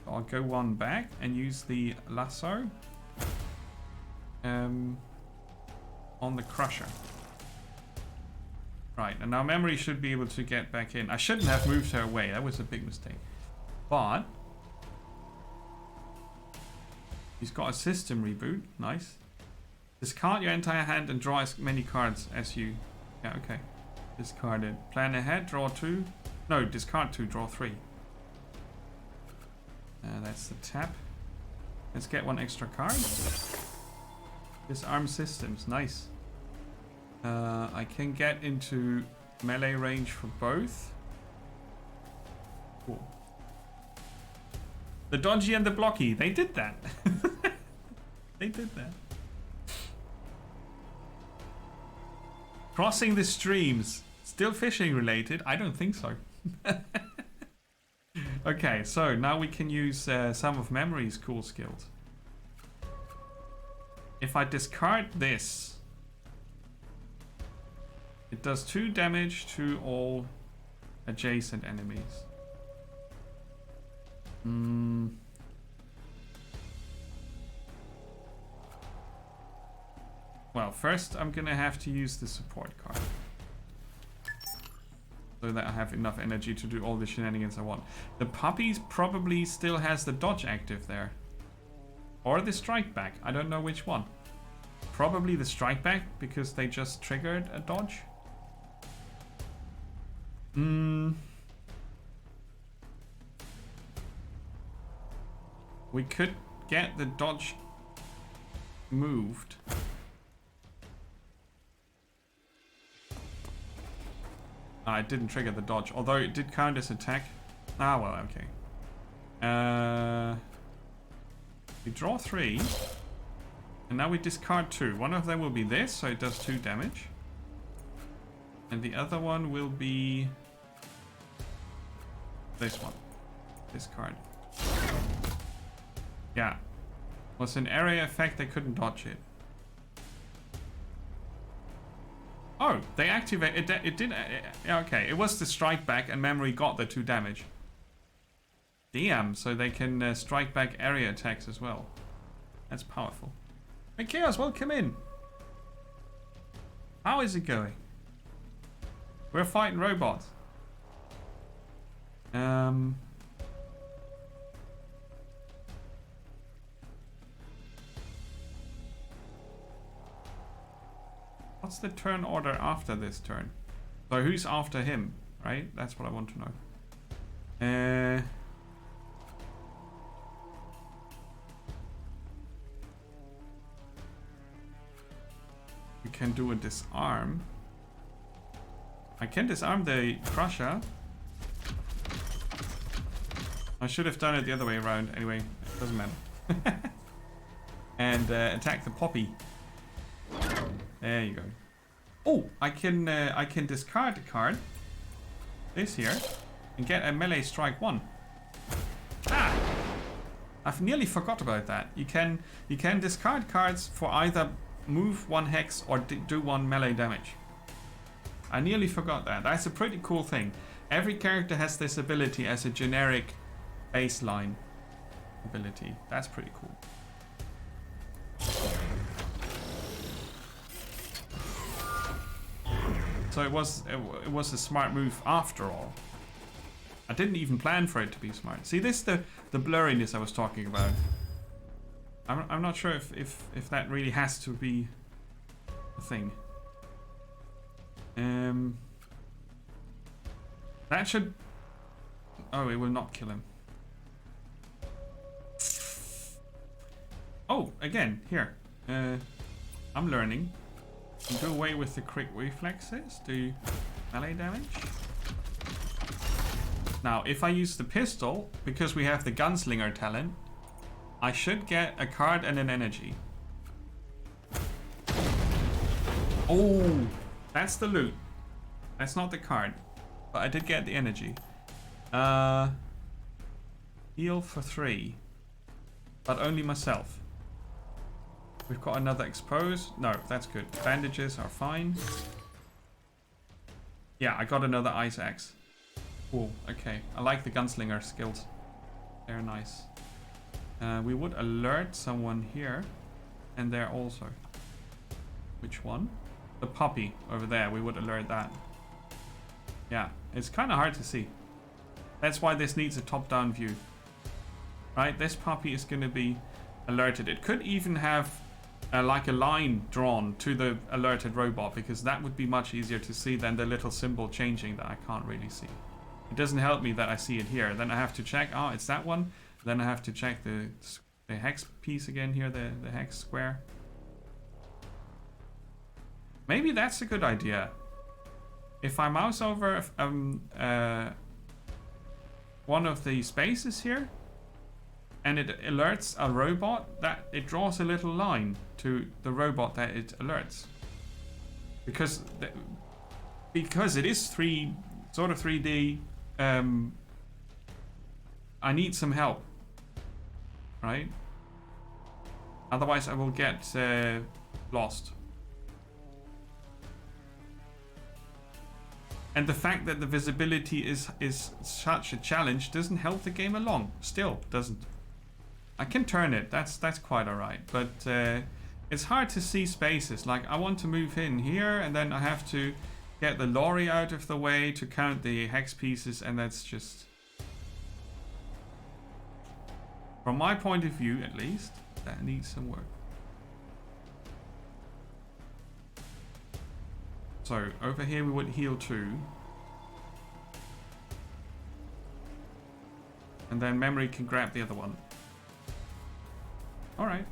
I'll go one back and use the lasso on the Crusher. Right, and now Memory should be able to get back in. I shouldn't have moved her away. That was a big mistake. But he's got a system reboot. Nice. Discard your entire hand and draw as many cards as you... Yeah, okay. Discard it. Plan ahead, draw 2. No, discard 2, draw 3. That's the tap. Let's get one extra card. Disarm systems, nice. I can get into melee range for both. Cool. The dodgy and the blocky, they did that. They did that. Crossing the streams. Still fishing related? I don't think so. Okay, so now we can use some of Memory's cool skills. If I discard this, it does 2 damage to all adjacent enemies. Well, first I'm gonna have to use the support card, so that I have enough energy to do all the shenanigans I want. The puppy probably still has the dodge active there. Or the strike back. I don't know which one. Probably the strike back, because they just triggered a dodge. We could get the dodge moved. It didn't trigger the dodge, although it did count as attack. Ah, well, okay. We draw 3. And now we discard 2. One of them will be this, so it does 2 damage. And the other one will be this one. Discard. Yeah. Was an area effect, they couldn't dodge it. Oh, they activate it. It did. Yeah, okay. It was the strike back, and memory got the 2 damage. Damn. So they can strike back area attacks as well. That's powerful. Hey, Chaos, welcome in. How is it going? We're fighting robots. What's the turn order after this turn? So who's after him, right? That's what I want to know. We can do a disarm. I can disarm the Crusher. I should have done it the other way around. Anyway, it doesn't matter. And attack the Poppy. There you go. Oh, I can discard the card. This here. And get a melee strike 1. Ah! I've nearly forgot about that. You can discard cards for either move 1 hex or do 1 melee damage. I nearly forgot that. That's a pretty cool thing. Every character has this ability as a generic baseline ability. That's pretty cool. So it was a smart move after all. I didn't even plan for it to be smart. See, this the blurriness I was talking about. I'm not sure if that really has to be a thing. That should... Oh, it will not kill him. Oh, again, here. I'm learning. Do away with the quick reflexes. Do melee damage. Now, if I use the pistol, because we have the gunslinger talent, I should get a card and an energy. Oh, that's the loot. That's not the card. But I did get the energy. Heal for 3. But only myself. We've got another expose. No, that's good. Bandages are fine. Yeah, I got another ice axe. Cool. Okay. I like the gunslinger skills. They're nice. We would alert someone here. And there also. Which one? The puppy over there. We would alert that. Yeah. It's kind of hard to see. That's why this needs a top-down view. Right? This puppy is going to be alerted. It could even have like a line drawn to the alerted robot, because that would be much easier to see than the little symbol changing that I can't really see. It doesn't help me that I see it here. Then I have to check, oh, it's that one. Then I have to check the hex piece again here, the hex square. Maybe that's a good idea. If I mouse over one of the spaces here, and it alerts a robot, that it draws a little line to the robot that it alerts. Because it is sort of 3D, I need some help, right? Otherwise I will get lost. And the fact that the visibility is such a challenge doesn't help the game along. Still doesn't. I can turn it, that's quite alright, but it's hard to see spaces. Like, I want to move in here, and then I have to get the lorry out of the way to count the hex pieces, and that's just... From my point of view, at least, that needs some work. So, over here we would heal 2. And then memory can grab the other one. Alright.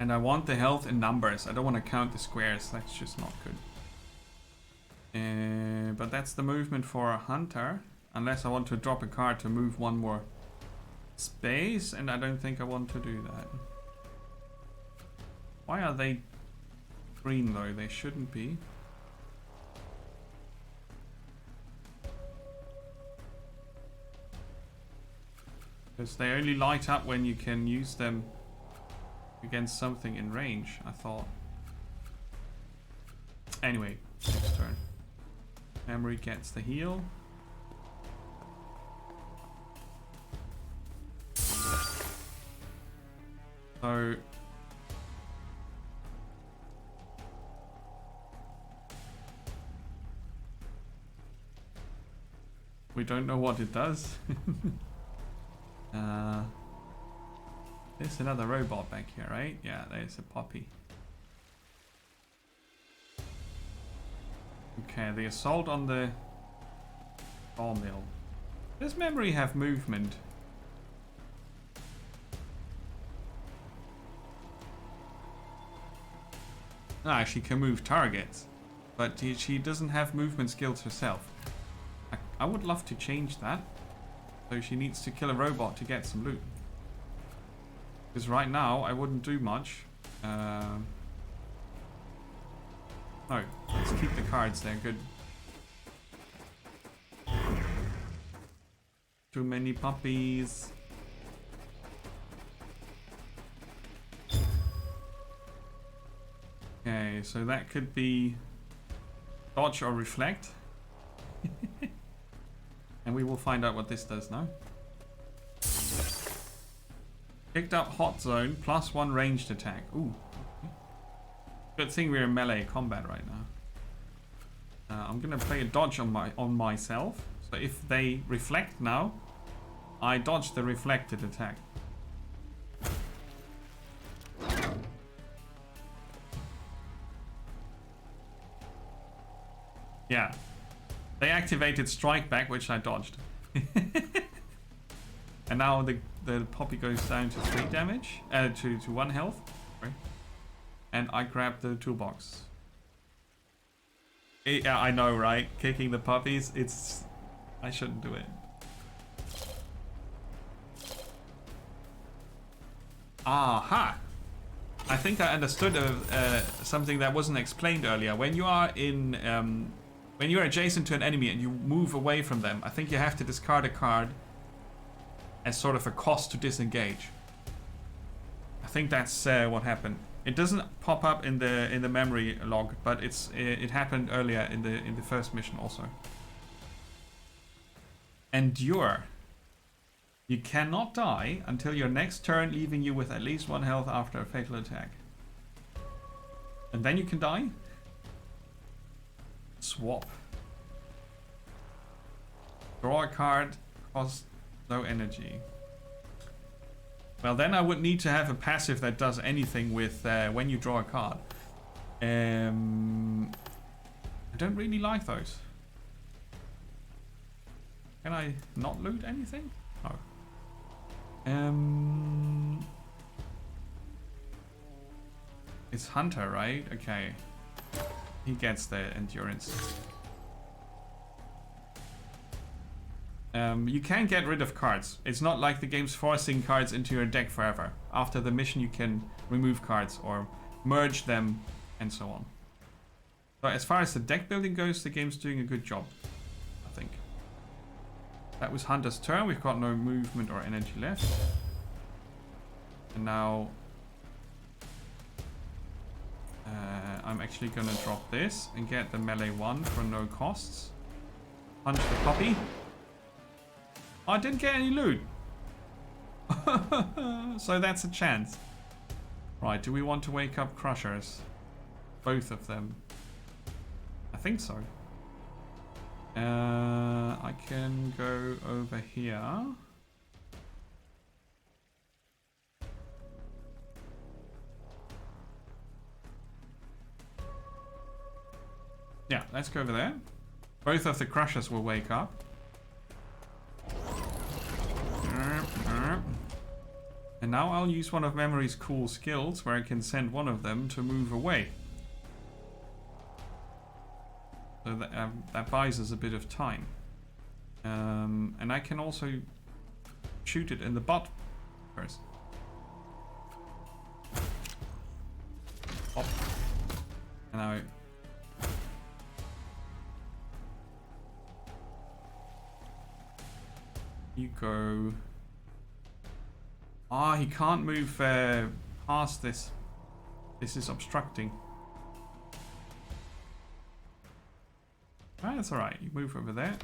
And I want the health in numbers. I don't want to count the squares. That's just not good. But that's the movement for a hunter. Unless I want to drop a card to move one more space. And I don't think I want to do that. Why are they green though? They shouldn't be. Because they only light up when you can use them against something in range, I thought. Anyway, next turn. Memory gets the heal. So we don't know what it does. There's another robot back here, right? Yeah, there's a poppy. Okay, the assault on the sawmill. Does memory have movement? Ah, she can move targets, but she doesn't have movement skills herself. I would love to change that. So she needs to kill a robot to get some loot. Because right now, I wouldn't do much. No, let's keep the cards, they're good. Too many puppies. Okay, so that could be dodge or reflect. And we will find out what this does now. Picked up hot zone, +1 ranged attack. Ooh. Good thing we're in melee combat right now. I'm gonna play a dodge on myself. So if they reflect now, I dodge the reflected attack. Yeah. They activated strike back, which I dodged. And now the poppy goes down to 3 damage, to 1 health. Sorry. And I grab the toolbox. Yeah, I know, right? Kicking the puppies, I shouldn't do it. Aha! I think I understood something that wasn't explained earlier. When you are in, when you're adjacent to an enemy and you move away from them, I think you have to discard a card as sort of a cost to disengage. I think that's what happened. It doesn't pop up in the memory log, but it happened earlier in the first mission also. Endure. You cannot die until your next turn, leaving you with at least 1 health after a fatal attack. And then you can die? Swap. Draw a card, cost no energy. Well, then I would need to have a passive that does anything with when you draw a card. I don't really like those. Can I not loot anything? No. It's Hunter, right? Okay. He gets the endurance. You can get rid of cards. It's not like the game's forcing cards into your deck forever. After the mission you can remove cards or merge them and so on. So as far as the deck building goes, the game's doing a good job, I think. That was Hunter's turn. We've got no movement or energy left. And now I'm actually gonna drop this and get the melee 1 for no costs. Punch the puppy. I didn't get any loot. So that's a chance. Right, do we want to wake up Crushers? Both of them. I think so. I can go over here. Yeah, let's go over there. Both of the crushers will wake up. And now I'll use one of Memory's cool skills where I can send one of them to move away. So that buys us a bit of time. And I can also shoot it in the butt first. Pop. And now you go. Ah, he can't move past this. This is obstructing. Ah, that's alright. You move over there.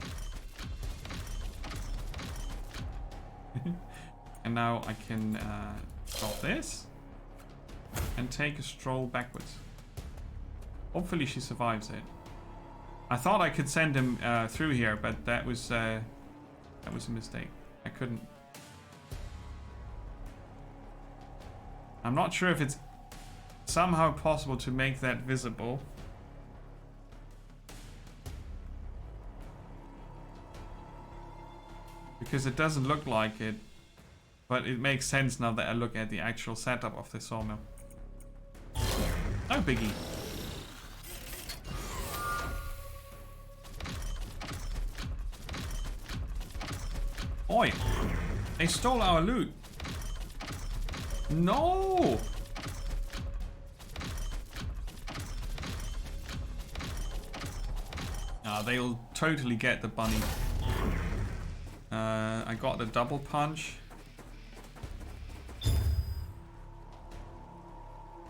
And now I can stop this and take a stroll backwards. Hopefully she survives it. I thought I could send him through here, but that was a mistake. I couldn't. I'm not sure if it's somehow possible to make that visible. Because it doesn't look like it. But it makes sense now that I look at the actual setup of the sawmill. No biggie. Oi! They stole our loot. No! Ah, they'll totally get the bunny. I got the double punch.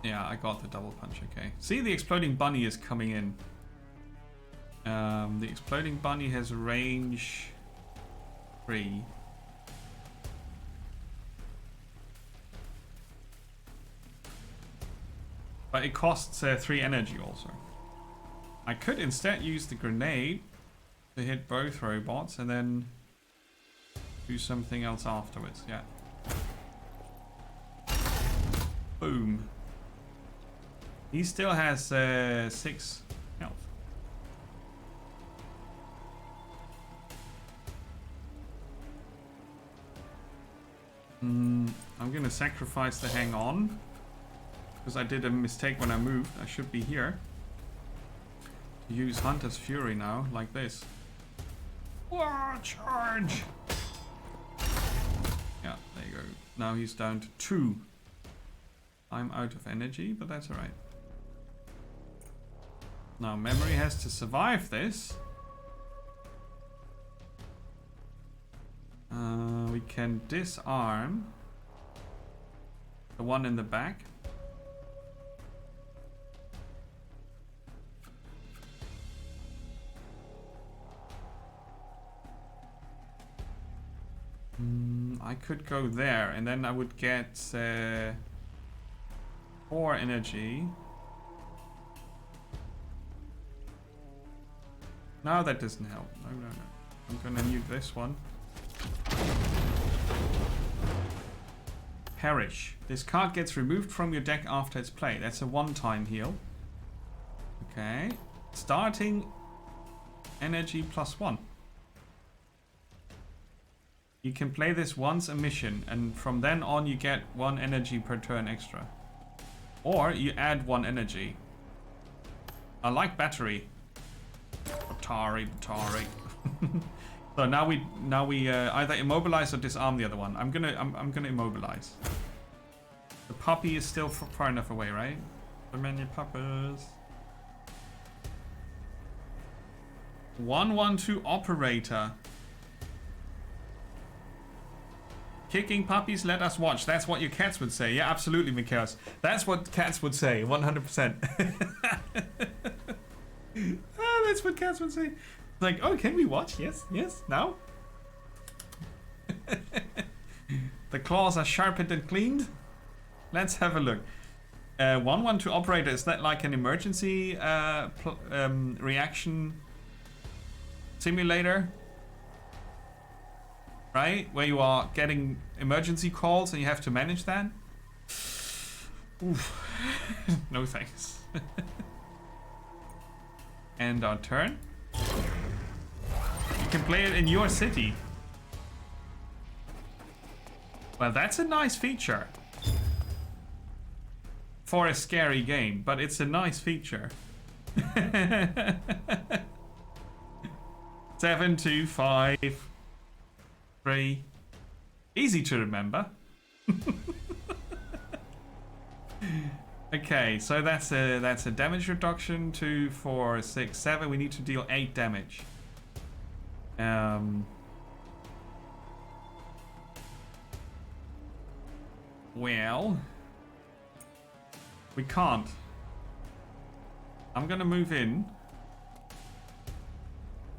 Yeah, I got the double punch, okay. See, the exploding bunny is coming in. The exploding bunny has range 3. But it costs 3 energy also. I could instead use the grenade to hit both robots and then do something else afterwards, yeah. Boom. He still has 6 health. I'm gonna sacrifice the hang on. Because I did a mistake when I moved. I should be here. Use Hunter's Fury now, like this. Whoa, charge! Yeah, there you go. Now he's down to 2. I'm out of energy, but that's alright. Now Memory has to survive this. We can disarm the one in the back. I could go there and then I would get 4 energy. No, that doesn't help. No. I'm gonna nuke this one. Perish. This card gets removed from your deck after its play. That's a one-time heal. Okay. Starting energy +1. You can play this once a mission, and from then on you get 1 energy per turn extra. Or you add 1 energy. I like battery. Batari. So now we either immobilize or disarm the other one. I'm gonna immobilize. The puppy is still far enough away, right? So many puppies. 112 operator. Kicking puppies, let us watch. That's what your cats would say. Yeah, absolutely, Mikhails. That's what cats would say, 100%. That's what cats would say. Like, oh, can we watch? Yes, now? The claws are sharpened and cleaned. Let's have a look. 112 operator, is that like an emergency reaction simulator? Right? Where you are getting emergency calls and you have to manage that? Oof. No thanks. And our turn. You can play it in your city. Well, that's a nice feature. For a scary game, but it's a nice feature. 7, 2, 5, 3. Easy to remember. Okay, so that's a damage reduction. 2, 4, 6, 7. We need to deal 8 damage. Well, we can't. I'm gonna move in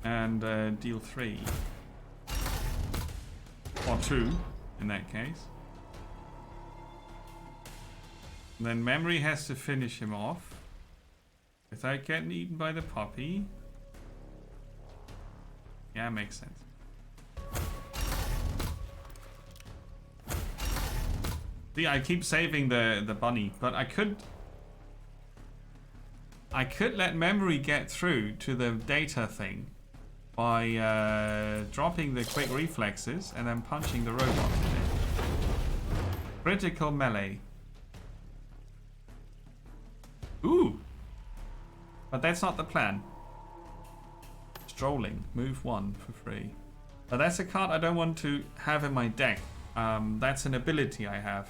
and deal 3 or 2 in that case. Then Memory has to finish him off without getting eaten by the puppy. Yeah, makes sense. See, I keep saving the bunny, but I could let Memory get through to the data thing by dropping the quick reflexes and then punching the robot in it. Critical melee. Ooh! But that's not the plan. Strolling. Move 1 for free. But that's a card I don't want to have in my deck. That's an ability I have.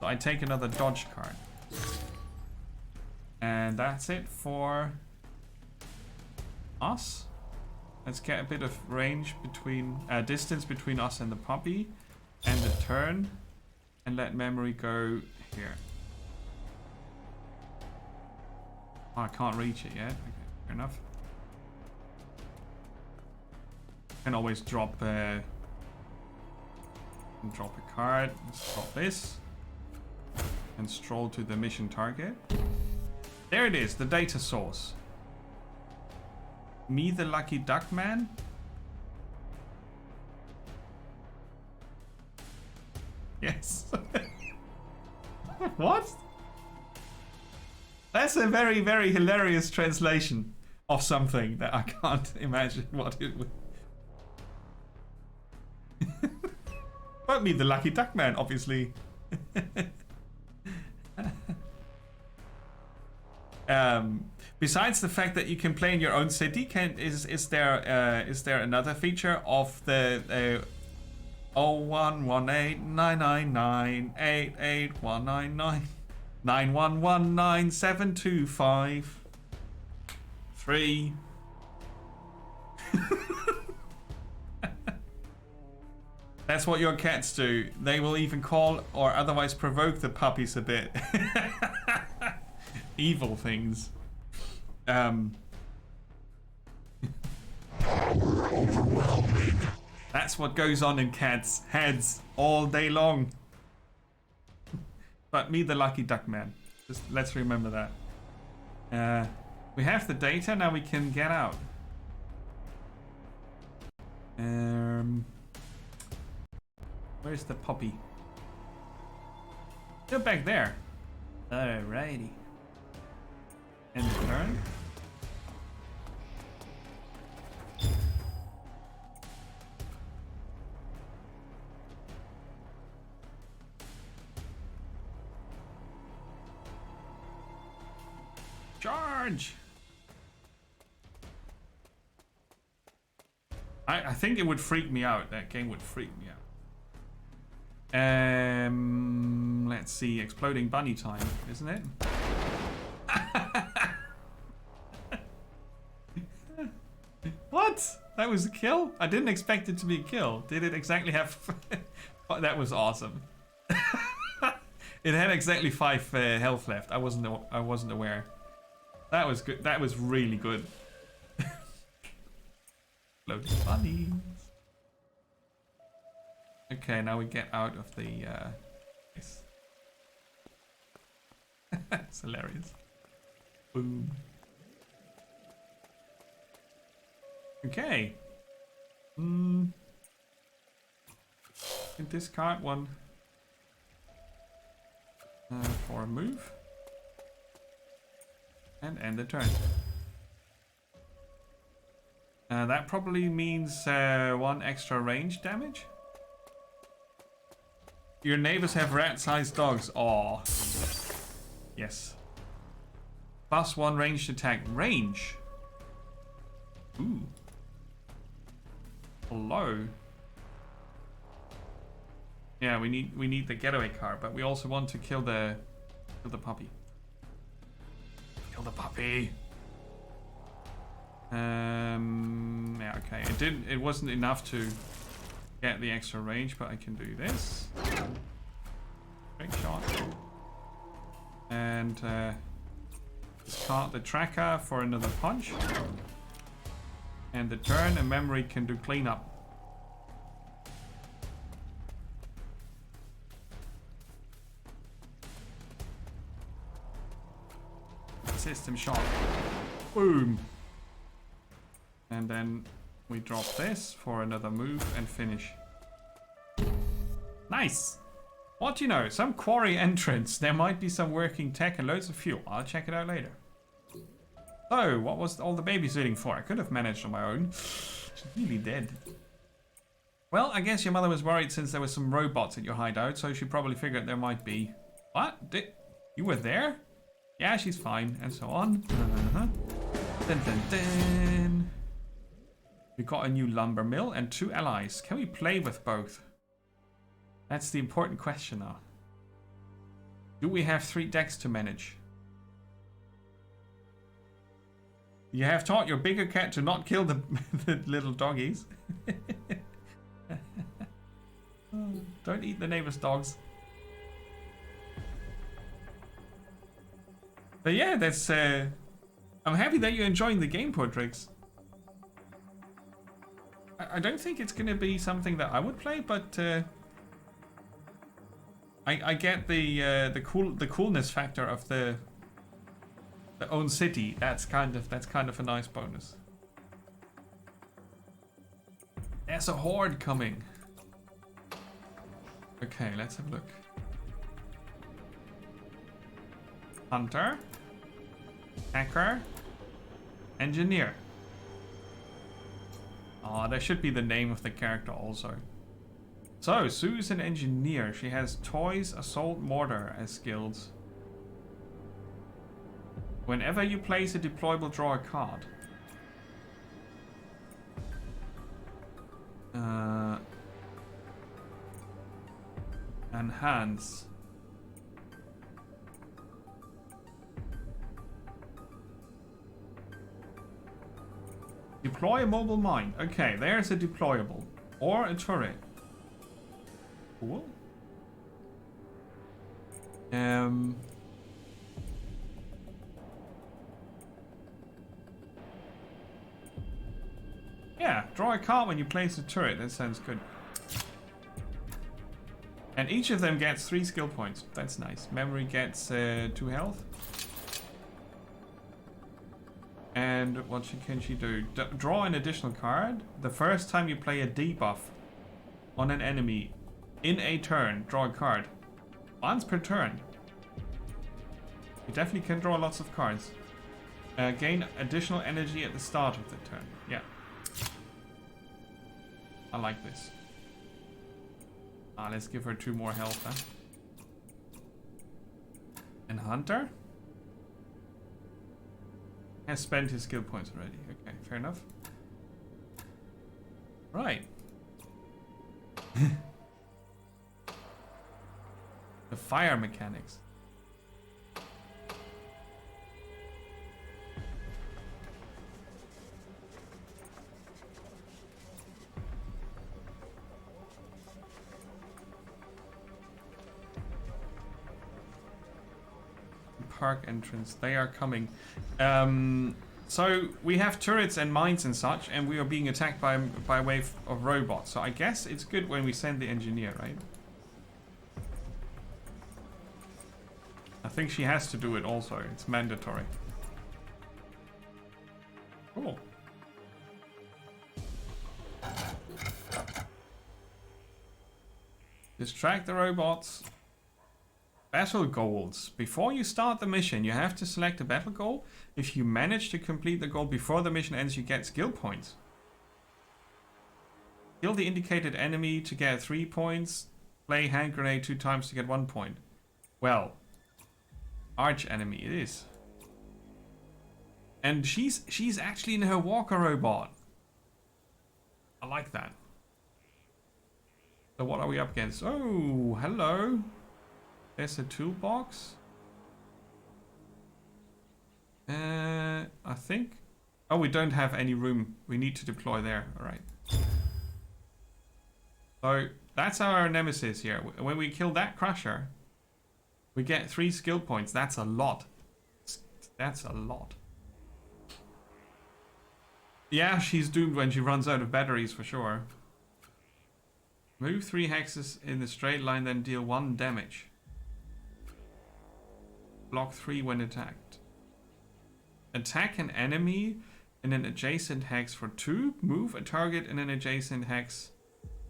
So I take another dodge card. And that's it for us. Let's get a bit of range between, distance between us and the puppy. And the turn. And let Memory go here. Oh, I can't reach it yet. Okay, fair enough. Can always drop a card. Let's drop this. And stroll to the mission target. There it is, the data source. Me the Lucky Duck Man? Yes. What? That's a very, very hilarious translation of something that I can't imagine what it would. But me the Lucky Duck Man, obviously. Besides the fact that you can play in your own city, is there another feature of the 011899988199 9119725 3 That's what your cats do. They will even call or otherwise provoke the puppies a bit. Evil things. That's what goes on in cats' heads all day long. But me the Lucky Duck Man. Just let's remember that. We have the data, now we can get out. Where's the puppy? Still back there. Alrighty. And turn. Charge! I think it would freak me out. That game would freak me out. Let's see. Exploding bunny time, isn't it? What? That was a kill? I didn't expect it to be a kill. Did it exactly have... Oh, that was awesome. It had exactly 5 health left. I wasn't aware. That was good. That was really good. Loading bunnies. Okay, now we get out of the place. It's hilarious. Boom. Okay. Can discard one for a move. And end the turn. That probably means 1 extra range damage. Your neighbors have rat-sized dogs. Aw. Yes. +1 ranged attack. Range. Ooh. Hello. Yeah, we need the getaway car, but we also want to kill the puppy. Kill the puppy. Yeah, okay. It wasn't enough to get the extra range, but I can do this. Trick shot. And discard the tracker for another punch. And the turn, and memory can do cleanup. System shot. Boom. And then we drop this for another move and finish. Nice. What do you know? Some quarry entrance. There might be some working tech and loads of fuel. I'll check it out later. So, what was all the babysitting for? I could have managed on my own. She's really dead. Well, I guess your mother was worried since there were some robots at your hideout, so she probably figured there might be... What? You were there? Yeah, she's fine, and so on. Dun, dun, dun. We got a new lumber mill and 2 allies. Can we play with both? That's the important question now. Do we have 3 decks to manage? You have taught your bigger cat to not kill the little doggies. Don't eat the neighbor's dogs. But yeah, that's... I'm happy that you're enjoying the game, Portrix. I don't think it's going to be something that I would play, but... I get the coolness factor of the own city. That's kind of a nice bonus. There's a horde coming. Okay, let's have a look. Hunter, hacker, engineer. Oh, that should be the name of the character also. So, Sue's an engineer. She has toys, assault, mortar as skills. Whenever you place a deployable, draw a card. Enhance. Deploy a mobile mine. Okay, there's a deployable. Or a turret. Cool. Yeah, draw a card when you place a turret. That sounds good. And each of them gets 3 skill points. That's nice. Memory gets 2 health. And what can she do? Draw an additional card. The first time you play a debuff on an enemy in a turn, draw a card. Once per turn. You definitely can draw lots of cards. Gain additional energy at the start of the turn. Yeah. I like this. Let's give her 2 more health then. And Hunter has spent his skill points already. Okay, fair enough. Right. The fire mechanics. Park entrance. They are coming. So we have turrets and mines and such, and we are being attacked by a wave of robots. So I guess it's good when we send the engineer, right? I think she has to do it also. It's mandatory. Cool. Distract the robots. Battle goals. Before you start the mission, you have to select a battle goal. If you manage to complete the goal before the mission ends, you get skill points. Kill the indicated enemy to get 3 points. Play hand grenade 2 times to get 1 point. Well, arch enemy it is. And she's actually in her walker robot. I like that. So what are we up against? Oh, hello. There's a toolbox. I think. Oh, we don't have any room. We need to deploy there. All right. So that's our nemesis here. When we kill that crusher, we get 3 skill points. That's a lot. That's a lot. Yeah, she's doomed when she runs out of batteries for sure. Move 3 hexes in the straight line, then deal 1 damage. Block 3 when attacked. Attack an enemy in an adjacent hex for 2. Move a target in an adjacent hex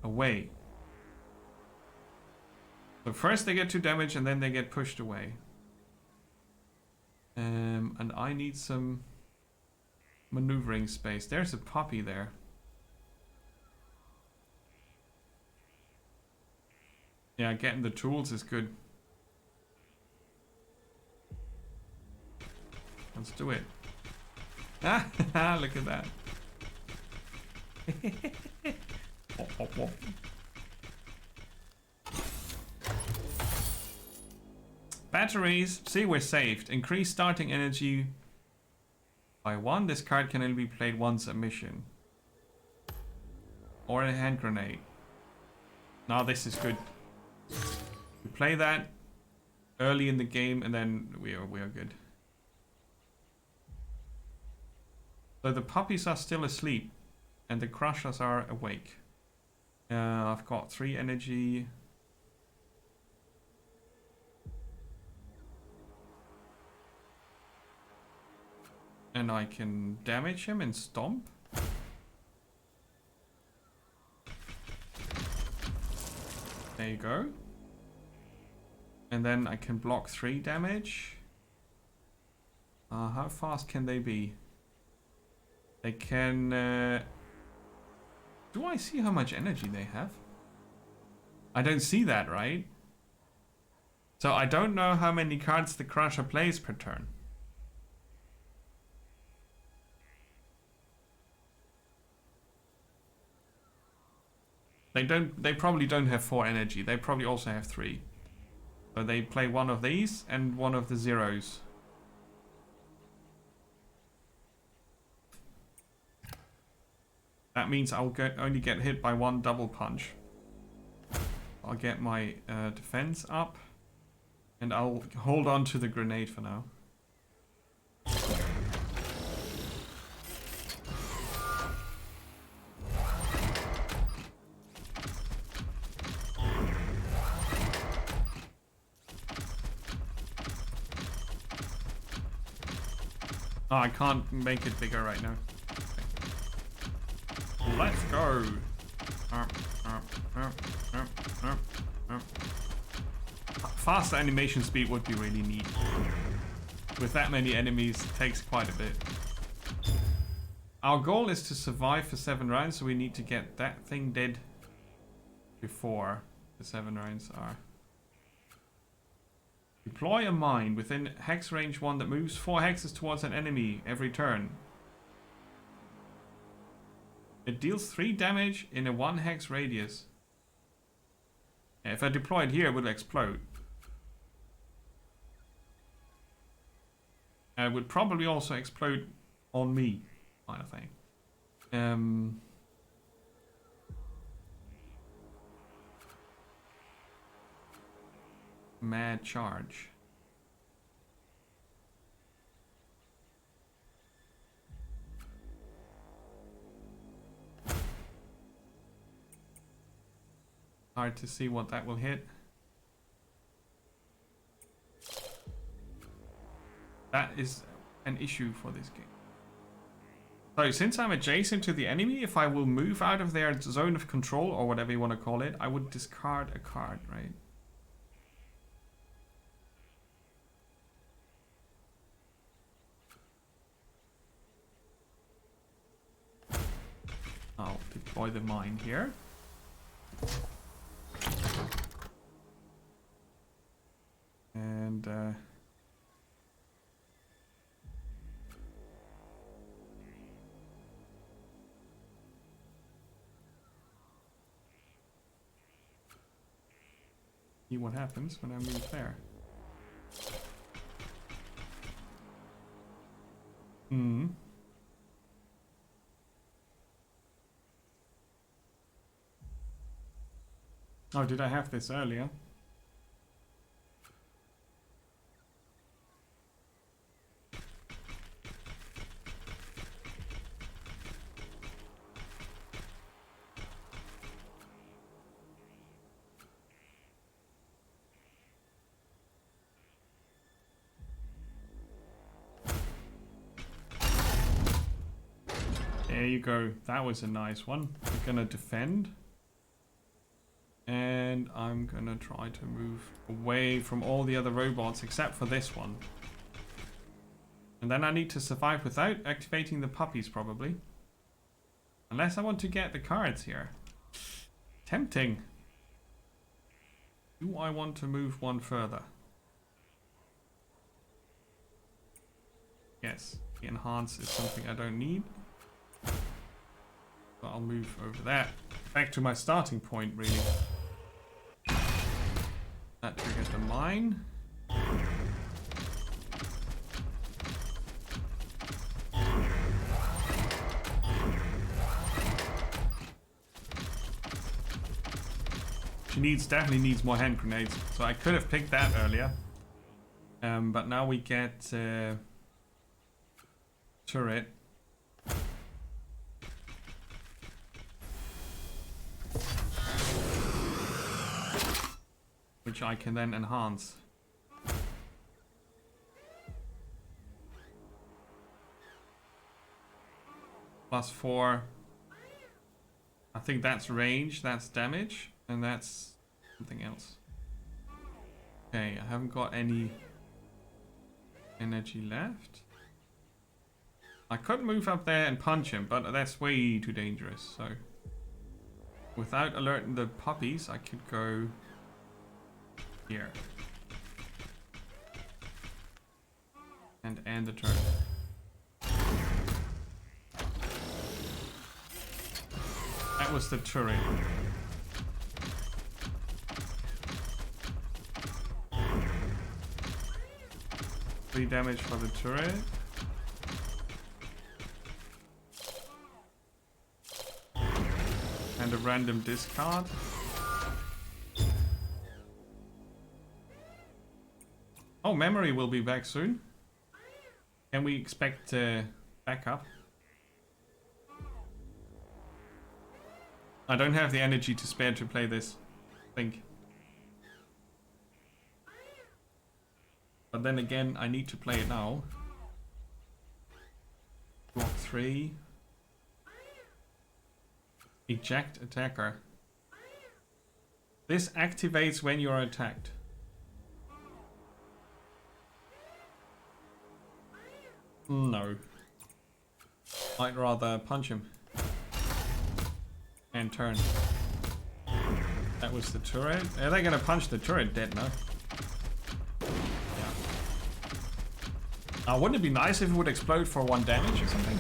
away. So first they get 2 damage and then they get pushed away. And I need some maneuvering space. There's a puppy there. Yeah, getting the tools is good. Let's do it. Ah, look at that. Wop, wop, wop. Batteries. See, we're saved. Increase starting energy by 1. This card can only be played once a mission. Or a hand grenade. Now this is good. We play that early in the game and then we are good. So the puppies are still asleep and the crushers are awake. I've got 3 energy. And I can damage him and stomp. There you go. And then I can block 3 damage. How fast can they be? They can... Do I see how much energy they have? I don't see that, right? So I don't know how many cards the Crusher plays per turn. They probably don't have 4 energy. They probably also have 3. So they play one of these and one of the zeros. That means I'll only get hit by 1 double punch. I'll get my defense up. And I'll hold on to the grenade for now. Oh, I can't make it bigger right now. Let's go. Faster animation speed would be really neat. With that many enemies, it takes quite a bit. Our goal is to survive for 7 rounds, so we need to get that thing dead before the 7 rounds are. Deploy a mine within hex range 1 that moves 4 hexes towards an enemy every turn. It deals 3 damage in a 1 hex radius. If I deploy it here, it will explode. And it would probably also explode on me, kind of thing. Mad charge. Hard to see what that will hit. That is an issue for this game. So since I'm adjacent to the enemy, if I will move out of their zone of control, or whatever you want to call it, I would discard a card, right? I'll deploy the mine here. And see what happens when I move there. Hmm. Oh, did I have this earlier? There you go. That was a nice one. We're gonna defend. And I'm gonna try to move away from all the other robots except for this one. And then I need to survive without activating the puppies, probably. Unless I want to get the cards here. Tempting. Do I want to move one further? Yes, the enhance is something I don't need. But I'll move over there. Back to my starting point, really. That triggers the mine. She definitely needs more hand grenades. So I could have picked that earlier. But now we get turret. Which I can then enhance. +4. I think that's range, that's damage, and that's something else. Okay, I haven't got any energy left. I could move up there and punch him, but that's way too dangerous, so... Without alerting the puppies, I could go... here. And end the turn. That was the turret. Three damage for the turret. And a random discard. Oh, memory will be back soon. Can we expect backup? I don't have the energy to spare to play this, I think. But then again, I need to play it now. Block 3. Eject attacker. This activates when you are attacked. No. I'd rather punch him. And turn. That was the turret. Are they gonna punch the turret dead now? Yeah. Now, wouldn't it be nice if it would explode for 1 damage or something?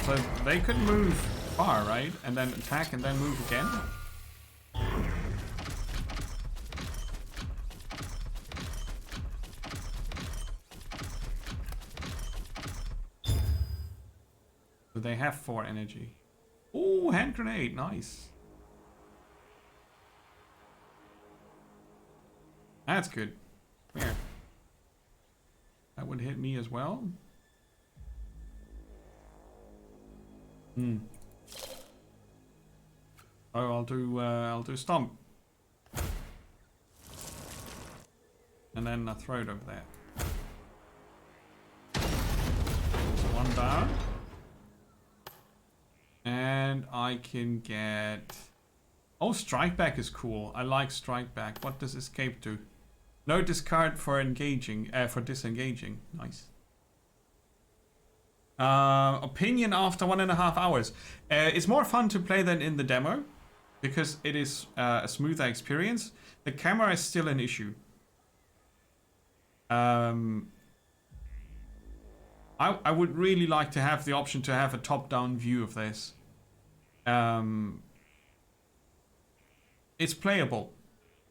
So they could move far, right? And then attack and then move again? So they have 4 energy. Oh, hand grenade, nice. That's good. Here. That would hit me as well. Oh, I'll do stomp. And then I throw it over there. So 1 down. And I can get... Oh, strike back is cool. I like strike back. What does escape do? No discard for engaging, for disengaging. Nice. Opinion after 1.5 hours. It's more fun to play than in the demo because it is a smoother experience. The camera is still an issue. I would really like to have the option to have a top-down view of this. It's playable.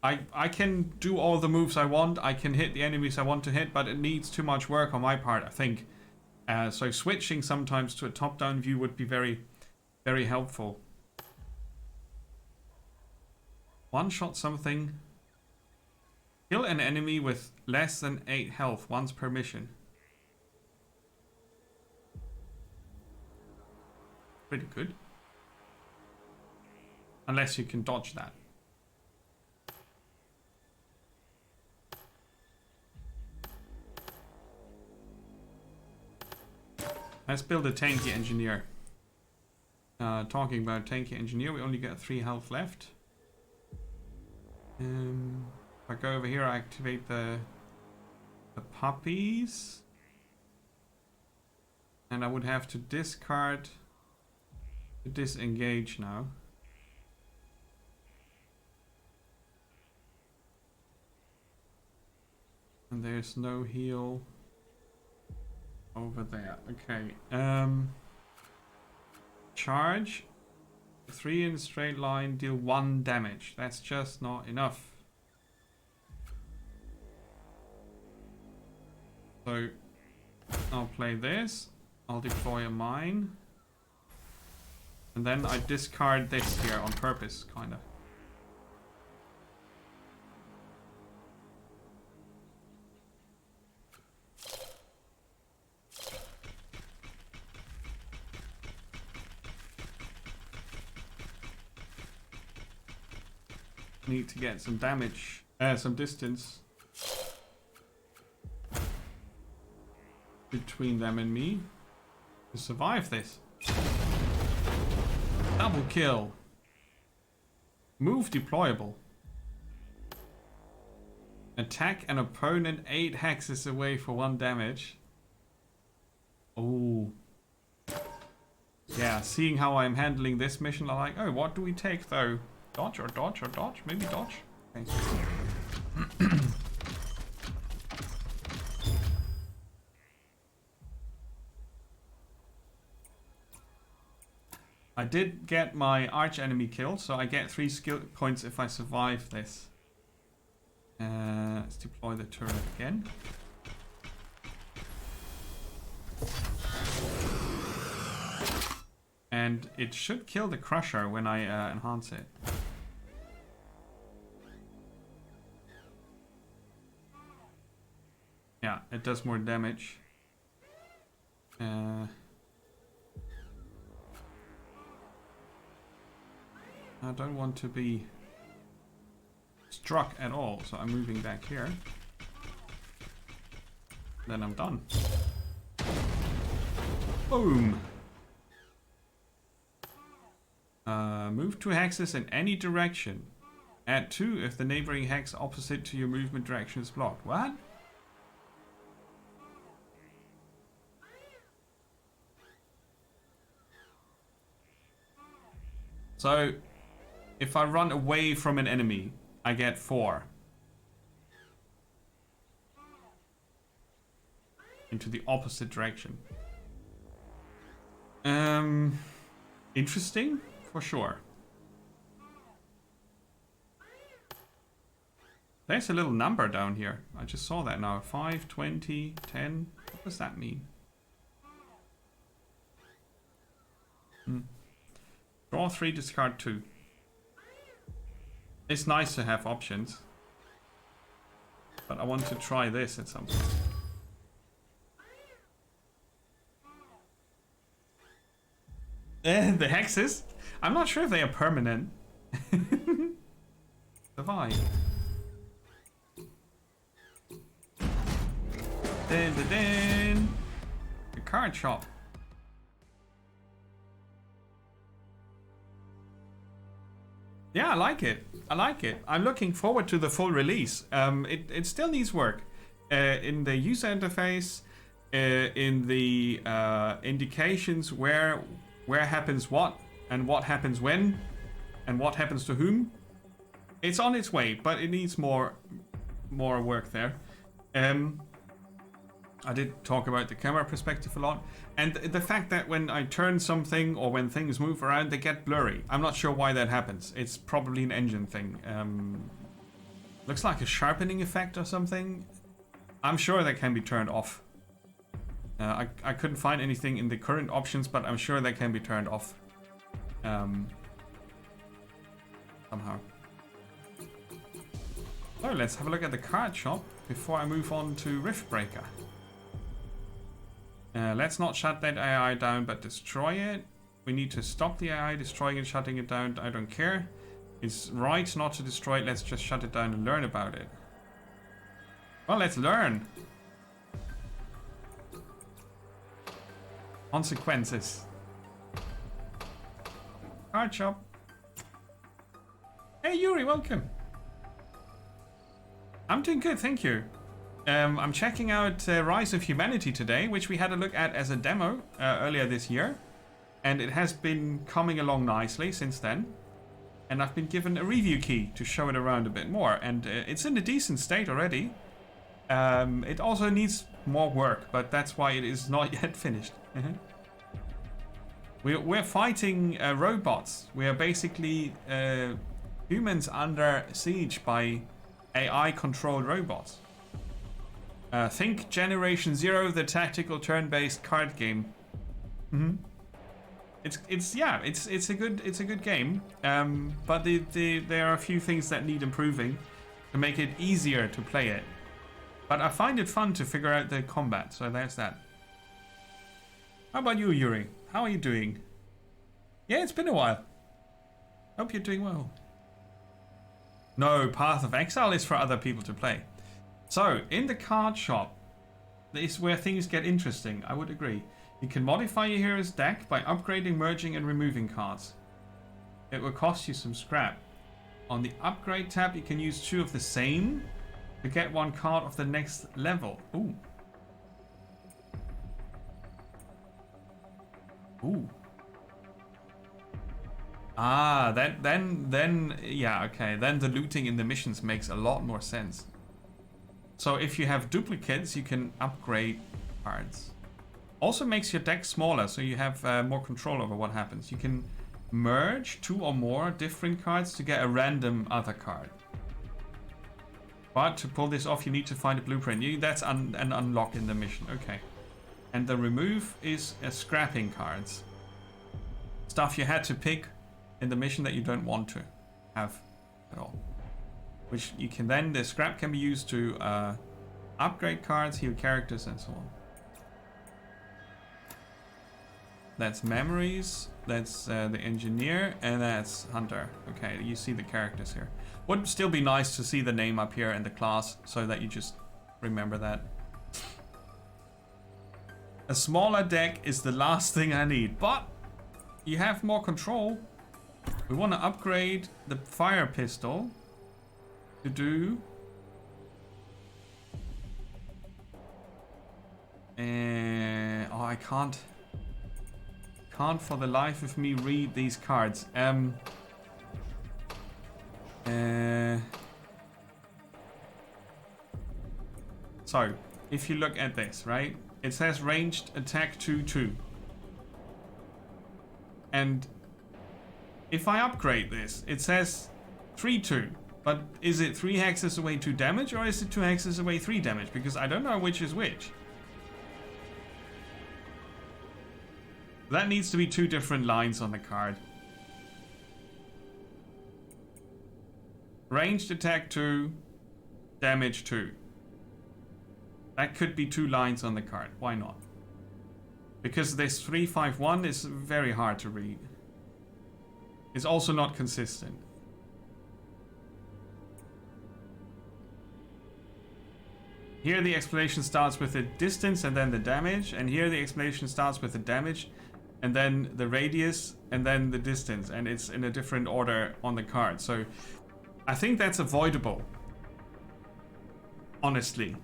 I can do all the moves I want. I can hit the enemies I want to hit, but it needs too much work on my part, I think. So switching sometimes to a top-down view would be very, very helpful. One-shot something. Kill an enemy with less than 8 health once per mission. Pretty good. Unless you can dodge that. Let's build a tanky engineer. Talking about tanky engineer, we only got 3 health left. If I go over here, I activate the puppies. And I would have to discard to disengage now. And there's no heal over there. Okay. Charge. 3 in a straight line, deal 1 damage. That's just not enough. So I'll play this. I'll deploy a mine. And then I discard this here on purpose, kind of. Need to get some damage, some distance between them and me to survive this. Double kill. Move deployable. Attack an opponent 8 hexes away for 1 damage. Oh. Yeah, seeing how I'm handling this mission, I'm like, oh, what do we take though? Dodge or dodge or dodge? Maybe dodge. Okay. I did get my arch enemy killed, so I get 3 skill points if I survive this. Let's deploy the turret again. And it should kill the crusher when I enhance it. Yeah, it does more damage. I don't want to be struck at all, so I'm moving back here. Then I'm done. Boom! Move 2 hexes in any direction. Add 2 if the neighboring hex opposite to your movement direction is blocked. What? So, if I run away from an enemy, I get 4. Into the opposite direction. Interesting, for sure. There's a little number down here. I just saw that now. 5, 20, 10. What does that mean? Draw 3, discard 2. It's nice to have options. But I want to try this at some point. The hexes? I'm not sure if they are permanent. Survive. Then. The card shop. Yeah, I like it. I like it. I'm looking forward to the full release. It still needs work in the user interface. in the indications where happens what and what happens when and what happens to whom. It's on its way, but it needs more work there. I did talk about the camera perspective a lot, and the fact that when I turn something or when things move around, they get blurry. I'm not sure why that happens. It's probably an engine thing. Looks like a sharpening effect or something. I'm sure that can be turned off. I couldn't find anything in the current options, but I'm sure that can be turned off. Somehow. So let's have a look at the card shop before I move on to Riftbreaker. Let's not shut that AI down, but destroy it. We need to stop the AI destroying it, shutting it down. I don't care. It's right not to destroy it. Let's just shut it down and learn about it. Well, let's learn. Consequences. Card shop. Hey Yuri, welcome. I'm doing good, thank you. I'm checking out Rise of Humanity today, which we had a look at as a demo earlier this year. And it has been coming along nicely since then. And I've been given a review key to show it around a bit more. And it's in a decent state already. It also needs more work, but that's why it is not yet finished. We're fighting robots. We are basically humans under siege by AI-controlled robots. Think Generation Zero, the tactical turn-based card game. It's a good game. But there are a few things that need improving to make it easier to play it. But I find it fun to figure out the combat, so there's that. How about you, Yuri? How are you doing? Yeah, it's been a while. Hope you're doing well. No, Path of Exile is for other people to play. So, in the card shop, this is where things get interesting, I would agree. You can modify your hero's deck by upgrading, merging, and removing cards. It will cost you some scrap. On the upgrade tab, you can use 2 of the same to get 1 card of the next level. Ooh. Ooh. Ah, then yeah, okay. Then the looting in the missions makes a lot more sense. So if you have duplicates, you can upgrade cards. Also makes your deck smaller, so you have more control over what happens. You can merge 2 or more different cards to get a random other card. But to pull this off, you need to find a blueprint. That's an unlock in the mission. Okay. And the remove is scrapping cards. Stuff you had to pick in the mission that you don't want to have at all. Which you can then, the scrap can be used to upgrade cards, heal characters, and so on. That's memories, that's the engineer, and that's hunter. Okay, you see the characters here. Would still be nice to see the name up here and the class, so that you just remember that. A smaller deck is the last thing I need, but you have more control. We want to upgrade the fire pistol to do oh, I can't for the life of me read these cards. So if you look at this, right, it says ranged attack 2/2, and if I upgrade this, it says 3/2. But is it 3 hexes away 2 damage, or is it 2 hexes away 3 damage? Because I don't know which is which. That needs to be 2 different lines on the card. Ranged attack 2, damage 2. That could be 2 lines on the card. Why not? Because this 351 is very hard to read. It's also not consistent. Here the explanation starts with the distance and then the damage, and here the explanation starts with the damage and then the radius and then the distance, and it's in a different order on the card. So I think that's avoidable, honestly.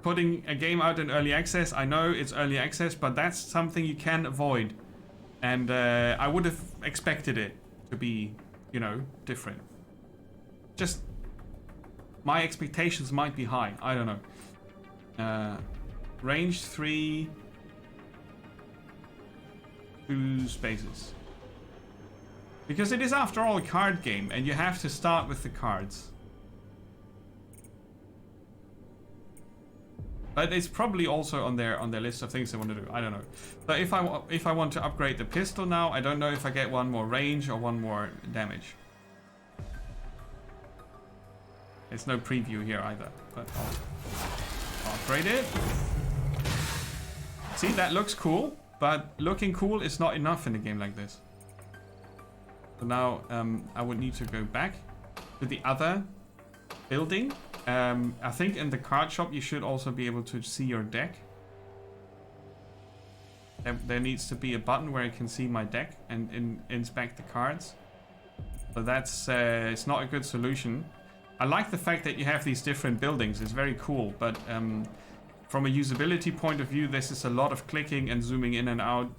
putting a game out in early access. I know it's early access, but that's something you can avoid. And I would have expected it to be, you know, different. Just my expectations might be high. I don't know. Range 3, 2 spaces. Because it is, after all, a card game, and you have to start with the cards. But it's probably also on their list of things they want to do. I don't know. But if I want to upgrade the pistol now, I don't know if I get one more range or one more damage. There's no preview here either. But I'll upgrade it. See, that looks cool, but looking cool is not enough in a game like this. So now I would need to go back to the other building. I think in the card shop you should also be able to see your deck. There needs to be a button where I can see my deck and inspect the cards. So that's it's not a good solution. I like the fact that you have these different buildings. It's very cool, but from a usability point of view, this is a lot of clicking and zooming in and out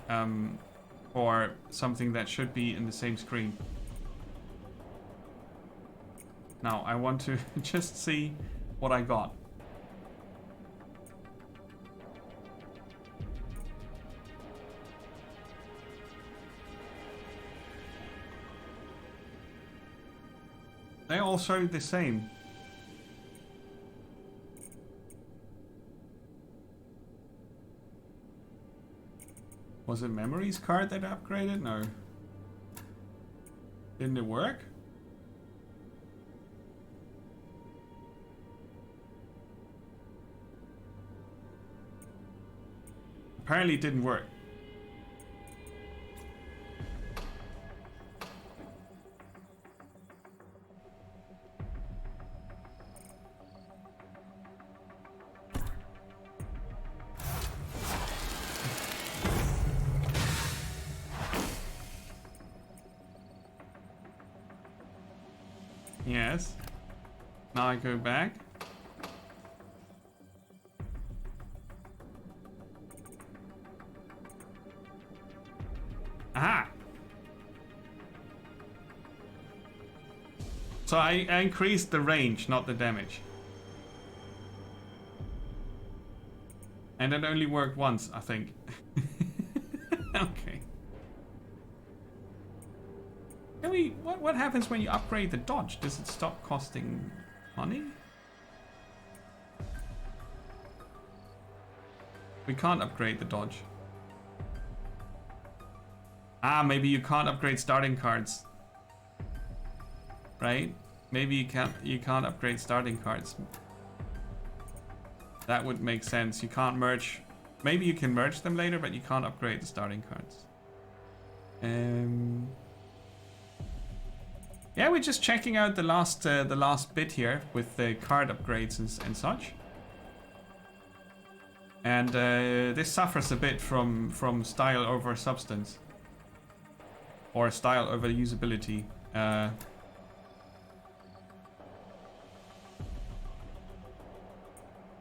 for something that should be in the same screen. Now I want to just see what I got. They're also the same. Was it Memories card that upgraded? No. Didn't it work? Apparently it didn't work. Yes. Now I go back. Aha! So I increased the range, not the damage. And it only worked once, I think. Okay. Can we... What happens when you upgrade the dodge? Does it stop costing money? We can't upgrade the dodge. Ah, maybe you can't upgrade starting cards. Right? Maybe you can't upgrade starting cards. That would make sense. You can't merge. Maybe you can merge them later, but you can't upgrade the starting cards. Yeah, we're just checking out the last bit here with the card upgrades and such. And this suffers a bit from style over substance. Or style over usability.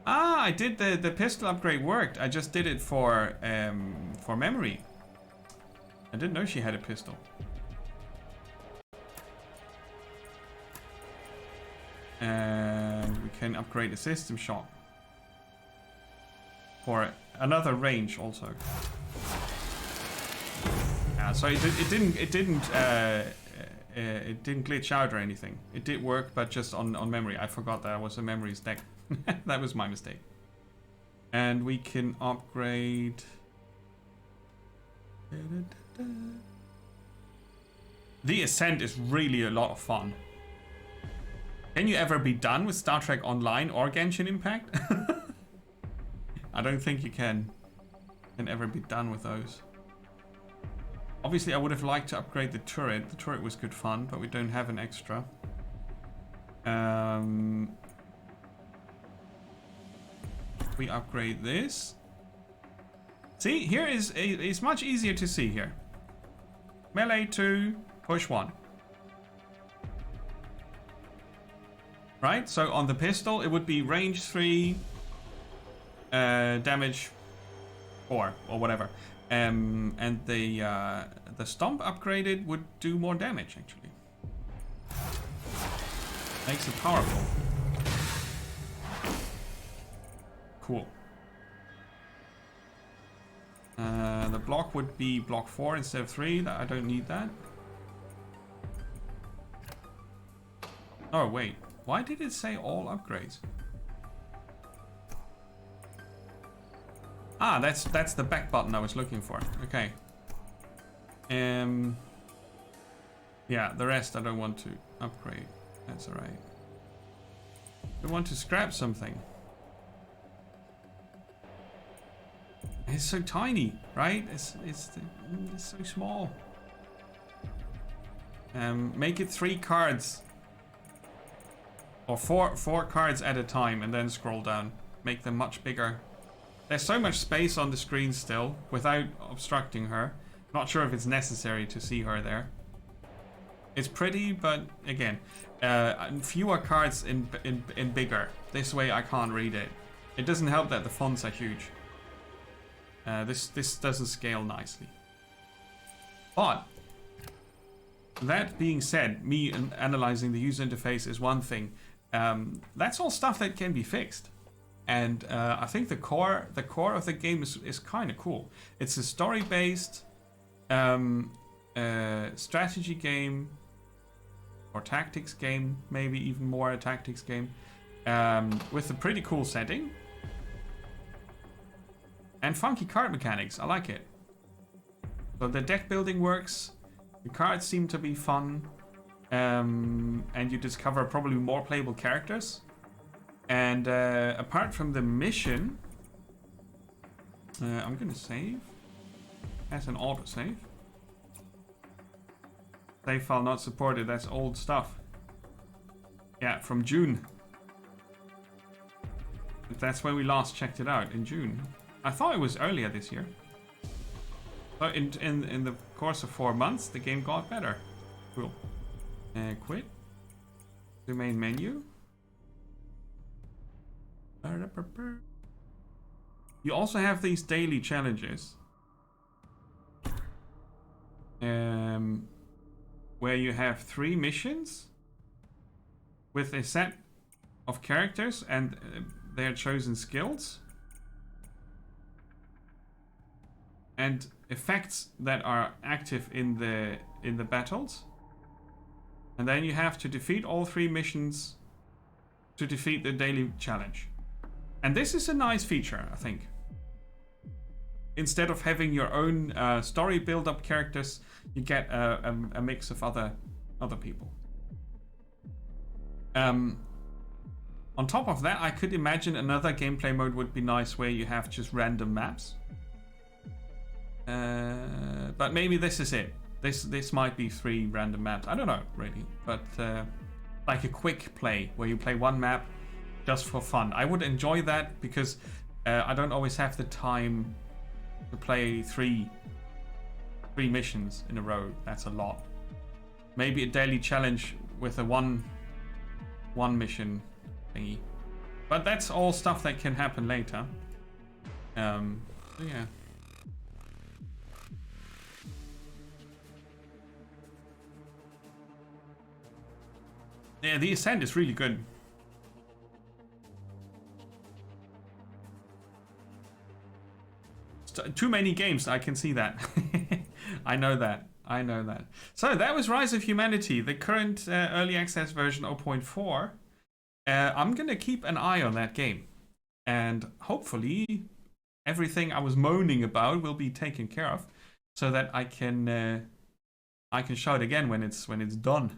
I did the pistol upgrade worked. I just did it for memory. I didn't know she had a pistol. And we can upgrade the system shot for another range also. So it didn't glitch out or anything. It did work, but just on memory. I forgot that was a memories deck. That was my mistake. And we can upgrade. The Ascent is really a lot of fun. Can you ever be done with Star Trek Online or Genshin Impact? I don't think you can ever be done with those. Obviously, I would have liked to upgrade the turret. The turret was good fun, but we don't have an extra. We upgrade this. See, here it's much easier to see here. Melee 2, push 1. Right, so on the pistol it would be range 3, damage 4 or whatever. And the stomp upgraded would do more damage actually. Makes it powerful. Cool. The block would be block 4 instead of 3. I don't need that. Oh wait, why did it say all upgrades? Ah, that's the back button I was looking for. Okay. Yeah, the rest I don't want to upgrade. That's alright. I want to scrap something. It's so tiny, right? It's so small. Make it 3 cards. Or four cards at a time and then scroll down. Make them much bigger. There's so much space on the screen still without obstructing her. Not sure if it's necessary to see her there. It's pretty, but again, fewer cards in bigger. This way I can't read it. It doesn't help that the fonts are huge. This doesn't scale nicely. But that being said, me analyzing the user interface is one thing. That's all stuff that can be fixed. And I think the core of the game is kind of cool. It's a story-based strategy game or tactics game, maybe even more a tactics game, with a pretty cool setting and funky card mechanics. I like it. So the deck building works. The cards seem to be fun, and you discover probably more playable characters. And apart from the mission, I'm gonna save as an autosave. Save file not supported. That's old stuff. Yeah, from June. That's when we last checked it out, in June. I thought it was earlier this year. But in the course of 4 months, the game got better. Cool. Quit. The main menu. You also have these daily challenges. Where you have 3 missions with a set of characters and their chosen skills and effects that are active in the battles, and then you have to defeat all 3 missions to defeat the daily challenge. And this is a nice feature, I think. Instead of having your own story build-up characters, you get a mix of other people. On top of that, I could imagine another gameplay mode would be nice where you have just random maps. But maybe this is it. This might be 3 random maps. I don't know, really. But like a quick play where you play 1 map just for fun. I would enjoy that because I don't always have the time to play 3 missions in a row. That's a lot. Maybe a daily challenge with a one mission thingy. But that's all stuff that can happen later. So yeah. Yeah, the Ascent is really good. Too many games, I can see that. I know that. So that was Rise of Humanity, the current early access version 0.4. I'm gonna keep an eye on that game, and hopefully everything I was moaning about will be taken care of, so that I can show it again when it's done.